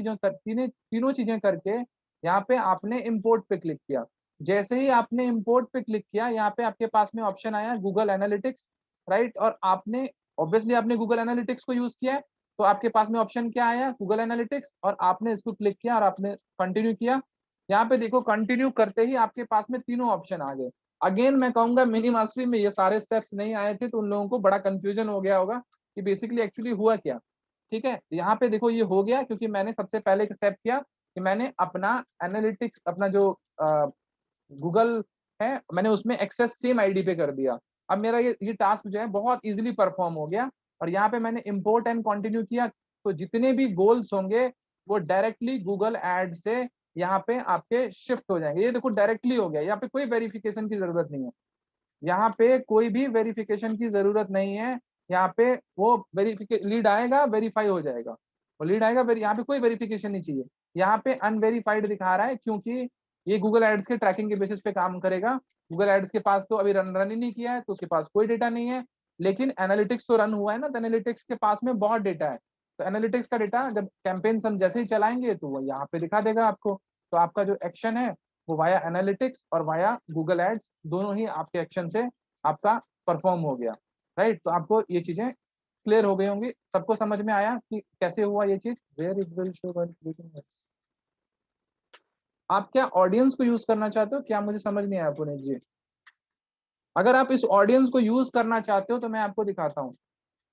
चीजें करके यहाँ पे आपने इंपोर्ट पे क्लिक किया। जैसे ही आपने इंपोर्ट पे क्लिक किया, यहाँ पे आपके पास में ऑप्शन आया गूगल एनालिटिक्स। राइट। और आपने ऑब्वियसली आपने गूगल एनालिटिक्स को यूज किया है, तो आपके पास में ऑप्शन क्या आया, गूगल एनालिटिक्स, और आपने इसको क्लिक किया और आपने कंटिन्यू किया। यहाँ पे देखो कंटिन्यू करते ही आपके पास में तीनों ऑप्शन आ गए। अगेन मैं कहूंगा मिनी मास्टरी में ये सारे स्टेप्स नहीं आए थे, तो उन लोगों को बड़ा कंफ्यूजन हो गया होगा कि बेसिकली एक्चुअली हुआ क्या। ठीक है, यहाँ पे देखो ये हो गया क्योंकि मैंने सबसे पहले एक स्टेप किया कि मैंने अपना एनालिटिक्स, अपना जो गूगल है, मैंने उसमें एक्सेस सेम आईडी पे कर दिया। अब मेरा ये टास्क जो है बहुत इजीली परफॉर्म हो गया। और यहाँ पे मैंने इंपोर्ट एंड कंटिन्यू किया, तो जितने भी गोल्स होंगे वो डायरेक्टली गूगल एड से यहाँ पे आपके शिफ्ट हो जाएंगे। ये देखो डायरेक्टली हो गया, यहाँ पे कोई वेरिफिकेशन की जरूरत नहीं है। यहाँ पे कोई भी वेरिफिकेशन की जरूरत नहीं है। यहाँ पे वो लीड आएगा, वेरीफाई हो जाएगा। वो लीड आएगा, यहाँ पे कोई वेरिफिकेशन नहीं चाहिए। यहाँ पे अनवेरीफाइड दिखा रहा है क्योंकि ये गूगल एड्स के ट्रैकिंग के बेसिस पे काम करेगा। गूगल एड्स के पास तो अभी रन ही नहीं किया है, तो उसके पास कोई डेटा नहीं है। लेकिन एनालिटिक्स तो रन हुआ है ना, तो एनालिटिक्स के पास में बहुत डेटा है। तो एनालिटिक्स का डेटा जब कैंपेन हम जैसे ही चलाएंगे तो वो यहाँ पे दिखा देगा आपको। तो आपका जो एक्शन है वो वाया एनालिटिक्स और वाया गूगल एड्स, दोनों ही आपके एक्शन से आपका परफॉर्म हो गया। राइट। तो आपको ये चीजें क्लियर हो गई होंगी, सबको समझ में आया कि कैसे हुआ ये चीज। Where it will show while clicking. आप क्या ऑडियंस को यूज करना चाहते हो क्या, मुझे समझ नहीं आया पुनीत जी। अगर आप इस ऑडियंस को यूज करना चाहते हो तो मैं आपको दिखाता हूँ।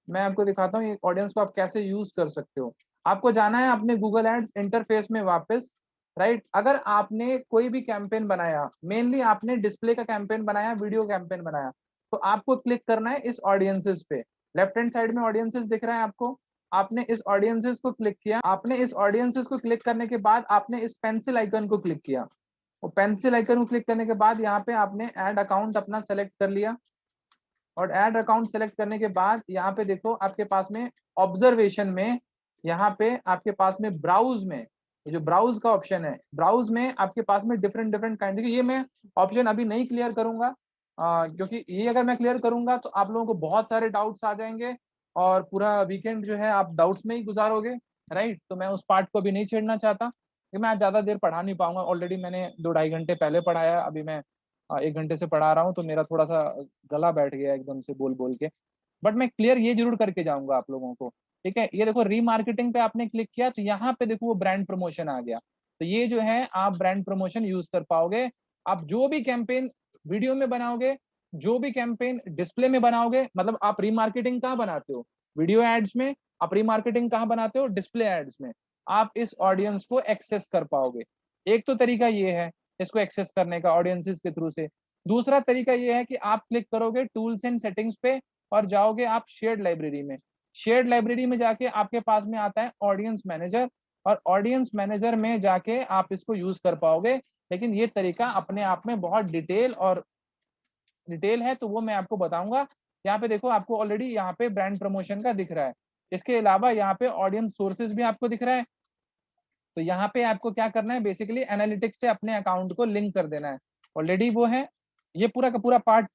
मैं आपको दिखाता हूँ ये ऑडियंस को आप कैसे यूज कर सकते हो। आपको जाना है अपने गूगल एड्स इंटरफेस में वापस। राइट। अगर आपने कोई भी कैंपेन बनाया, मेनली आपने डिस्प्ले का कैंपेन बनाया, वीडियो कैंपेन बनाया, तो आपको क्लिक करना है इस ऑडियंसेस पे। लेफ्ट हैंड साइड में ऑडियंसेस दिख रहा है आपको। आपने इस ऑडियंसेस को क्लिक किया। आपने इस ऑडियंसेस को क्लिक करने के बाद आपने इस पेंसिल आइकन को क्लिक किया। और पेंसिल आइकन को क्लिक करने के बाद यहाँ पे आपने ऐड अकाउंट अपना सेलेक्ट कर लिया। और ऐड अकाउंट सेलेक्ट करने के बाद यहाँ पे देखो आपके पास में ऑब्जर्वेशन में, यहाँ पे आपके पास में ब्राउज में, ये जो ब्राउज का ऑप्शन है, ब्राउज में आपके पास में डिफरेंट डिफरेंट काइंड, देखिए ये मैं ऑप्शन अभी नहीं क्लियर करूंगा क्योंकि ये अगर मैं क्लियर करूंगा तो आप लोगों को बहुत सारे डाउट्स आ जाएंगे और पूरा वीकेंड जो है आप डाउट्स में ही गुजारोगे। राइट। तो मैं उस पार्ट को भी नहीं छेड़ना चाहता कि मैं आज ज्यादा देर पढ़ा नहीं पाऊंगा। ऑलरेडी मैंने 2-2.5 घंटे पहले पढ़ाया, अभी मैं 1 घंटे से पढ़ा रहा हूँ, तो मेरा थोड़ा सा गला बैठ गया एकदम से बोल बोल के। बट मैं क्लियर ये जरूर करके जाऊंगा आप लोगों को, ठीक है। ये देखो रीमार्केटिंग पे आपने क्लिक किया तो यहाँ पे देखो वो ब्रांड प्रमोशन आ गया। तो ये जो है आप ब्रांड प्रमोशन यूज कर पाओगे। आप जो भी कैंपेन वीडियो में बनाओगे, जो भी कैंपेन डिस्प्ले में बनाओगे, मतलब आप रीमार्केटिंग कहाँ बनाते हो, वीडियो एड्स में। आप रीमार्केटिंग कहाँ बनाते हो, डिस्प्ले एड्स में। आप इस ऑडियंस को एक्सेस कर पाओगे। एक तो तरीका ये है इसको एक्सेस करने का ऑडियंसेस के थ्रू से। दूसरा तरीका ये है कि आप क्लिक करोगे टूल्स एंड सेटिंग्स पे और जाओगे आप शेयर्ड लाइब्रेरी में। शेयर्ड लाइब्रेरी में जाके आपके पास में आता है ऑडियंस मैनेजर, और ऑडियंस मैनेजर में जाके आप इसको यूज कर पाओगे। लेकिन ये तरीका अपने आप में बहुत डिटेल है, तो वो मैं आपको बताऊंगा। यहाँ पे देखो आपको ऑलरेडी यहाँ पे ब्रांड प्रमोशन का दिख रहा है। इसके अलावा यहाँ पे ऑडियंस सोर्सेज भी आपको दिख रहा है। तो यहाँ पे आपको क्या करना है, बेसिकली एनालिटिक्स से अपने अकाउंट को लिंक कर देना है। ऑलरेडी वो है। ये पूरा का पूरा पार्ट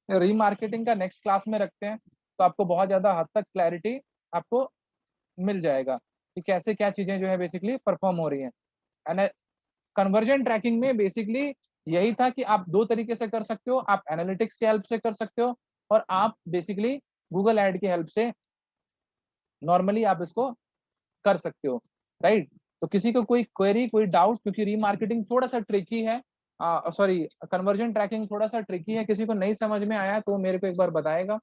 रीमार्केटिंग का नेक्स्ट क्लास में रखते हैं, तो आपको बहुत ज्यादा हद तक क्लैरिटी आपको मिल जाएगा कि कैसे क्या चीजें जो है बेसिकली परफॉर्म हो रही हैं। कन्वर्जन ट्रैकिंग में बेसिकली यही था कि आप दो तरीके से कर सकते हो, आप एनालिटिक्स की हेल्प से कर सकते हो, और आप बेसिकली गूगल ऐड की हेल्प से नॉर्मली आप इसको कर सकते हो, राइट। तो किसी को कोई क्वेरी, कोई डाउट, क्योंकि रीमार्केटिंग थोड़ा सा ट्रिकी है, सॉरी कन्वर्जन ट्रैकिंग थोड़ा सा ट्रिकी है, किसी को नहीं समझ में आया तो मेरे को एक बार बताएगा,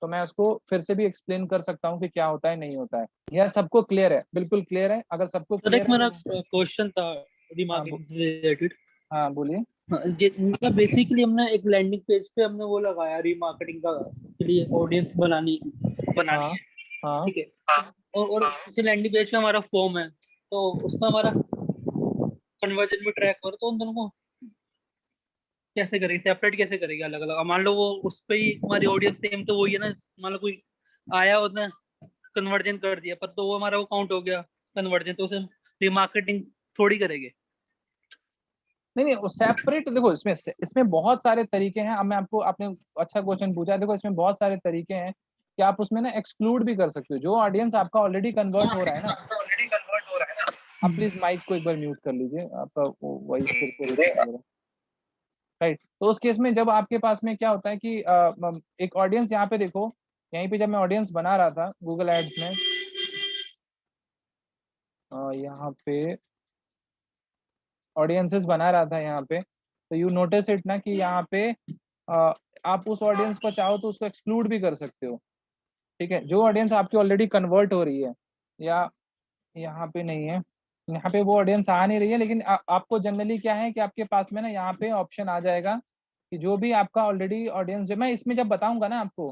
तो मैं उसको फिर से भी एक्सप्लेन कर सकता हूँ कि क्या होता है नहीं होता है। यह सबको क्लियर है, बिल्कुल क्लियर है। अगर सबको सर क्लियर एक है मेरा तो क्वेश्चन था हाँ, रिमार्केटिंग से रिलेटेड। हाँ बोलिए। मतलब बेसिकली हमने एक लैंडिंग पेज पे हमने वो लगाया रिमार्केटिंग का के लिए ऑडियंस बनानी हाँ है, हाँ ठीक है। और उसी लैंडिंग पेज पे हमारा फॉर्म है, तो उसमें हमारा कन्वर्जन भी ट्रैक करो, तो उन दोनों को कैसे करेंगे, सेपरेट कैसे करेंगे अलग अलग? मान लो वो उस पे ही हमारी ऑडियंस सेम तो वही है ना, मान लो कोई आया उसने कन्वर्जन कर दिया, पर तो वो हमारा वो काउंट हो गया कन्वर्जन, तो उसे रिमार्केटिंग थोड़ी करेंगे। नहीं नहीं, सेपरेट देखो, इसमें इसमें बहुत सारे तरीके हैं। अब मैं आपको, आपने अच्छा क्वेश्चन पूछा है। देखो इसमें बहुत सारे तरीके हैं कि आप उसमें ना एक्सक्लूड भी कर सकते हो जो ऑडियंस आपका ऑलरेडी कन्वर्ट हो रहा है ना। आप प्लीज माइक को एक बार म्यूट कर लीजिए, आपका वॉइस फिर से रिकॉर्ड हो रहा है, राइट। तो उस केस में जब आपके पास में क्या होता है कि एक ऑडियंस, यहाँ पे देखो, यहीं पे जब मैं ऑडियंस बना रहा था गूगल एड्स में, यहाँ पे ऑडियंसेस बना रहा था यहाँ पे, तो यू नोटिस इट ना कि यहाँ पे आप उस ऑडियंस को चाहो तो उसको एक्सक्लूड भी कर सकते हो, ठीक है। जो ऑडियंस आपकी ऑलरेडी कन्वर्ट हो रही है, या यहाँ पे नहीं है, यहाँ पे वो ऑडियंस आ नहीं रही है, लेकिन आपको जनरली क्या है कि आपके पास में ना यहाँ पे ऑप्शन आ जाएगा कि जो भी आपका ऑलरेडी ऑडियंस, जो मैं इसमें जब बताऊंगा ना आपको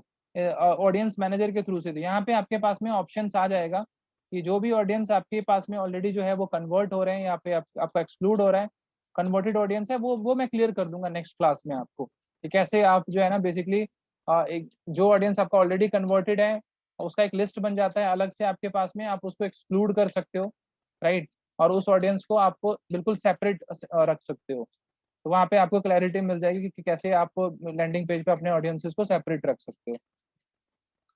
ऑडियंस मैनेजर के थ्रू से, तो यहाँ पे आपके पास में ऑप्शन आ जाएगा कि जो भी ऑडियंस आपके पास में ऑलरेडी जो है वो कन्वर्ट हो रहे हैं, यहाँ पे आपका एक्सक्लूड हो रहा है, कन्वर्टेड ऑडियंस है, वो मैं क्लियर कर दूंगा नेक्स्ट क्लास में आपको कि कैसे आप जो है ना बेसिकली एक जो ऑडियंस आपका ऑलरेडी कन्वर्टेड है उसका एक लिस्ट बन जाता है अलग से आपके पास में, आप उसको एक्सक्लूड कर सकते हो, राइट। और उस ऑडियंस को आपको बिल्कुल सेपरेट रख सकते हो। तो वहाँ पे आपको क्लैरिटी मिल जाएगी कि कैसे आप लैंडिंग पेज पे अपने ऑडियंसेस को सेपरेट रख सकते हो।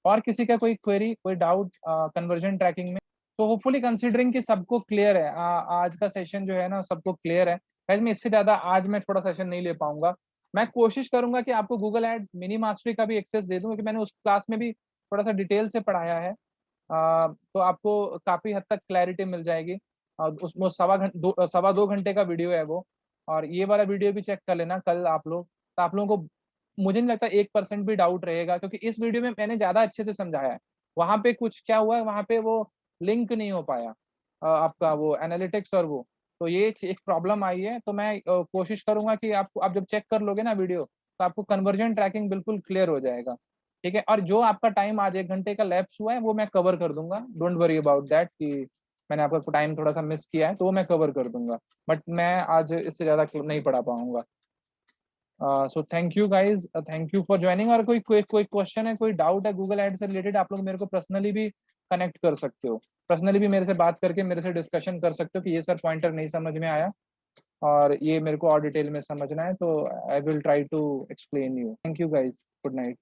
और किसी का कोई क्वेरी, कोई डाउट कन्वर्जन ट्रैकिंग में? तो होपफुली कंसीडरिंग कि सबको क्लियर है, आज का सेशन जो है ना सबको क्लियर है। गाइस मैं इससे ज्यादा आज मैं थोड़ा सेशन नहीं ले पाऊंगा। मैं कोशिश करूंगा कि आपको गूगल एड मिनी मास्टरी का भी एक्सेस दे दूं, क्योंकि मैंने उस क्लास में भी थोड़ा सा डिटेल से पढ़ाया है। तो आपको काफी हद तक क्लैरिटी मिल जाएगी। उसमें सवा दो घंटे का वीडियो है वो। और ये वाला वीडियो भी चेक कर लेना कल आप लोग, तो आप लोगों को मुझे नहीं लगता 1% भी डाउट रहेगा, क्योंकि इस वीडियो में मैंने ज्यादा अच्छे से समझाया है। वहां पे कुछ क्या हुआ है, वहां पे वो लिंक नहीं हो पाया आपका वो एनालिटिक्स और वो, तो ये एक प्रॉब्लम आई है। तो मैं कोशिश करूंगा कि आपको, आप जब चेक कर लोगे ना वीडियो, तो आपको कन्वर्जन ट्रैकिंग बिल्कुल क्लियर हो जाएगा, ठीक है। और जो आपका टाइम आज 1 घंटे का लैप्स हुआ है वो मैं कवर कर दूंगा, डोंट वरी अबाउट दैट कि मैंने आपका टाइम थोड़ा सा मिस किया है, तो वो मैं कवर कर दूंगा। बट मैं आज इससे ज्यादा नहीं पढ़ा पाऊंगा। So thank you guys, thank you for joining. और कोई क्वेश्चन है, कोई डाउट है गूगल एड से रिलेटेड, आप लोग मेरे को पर्सनली भी कनेक्ट कर सकते हो, पर्सनली भी मेरे से बात करके मेरे से डिस्कशन कर सकते हो कि ये सर पॉइंटर नहीं समझ में आया और ये मेरे को और डिटेल में समझना है, तो I will try to explain you. Thank you guys, good night.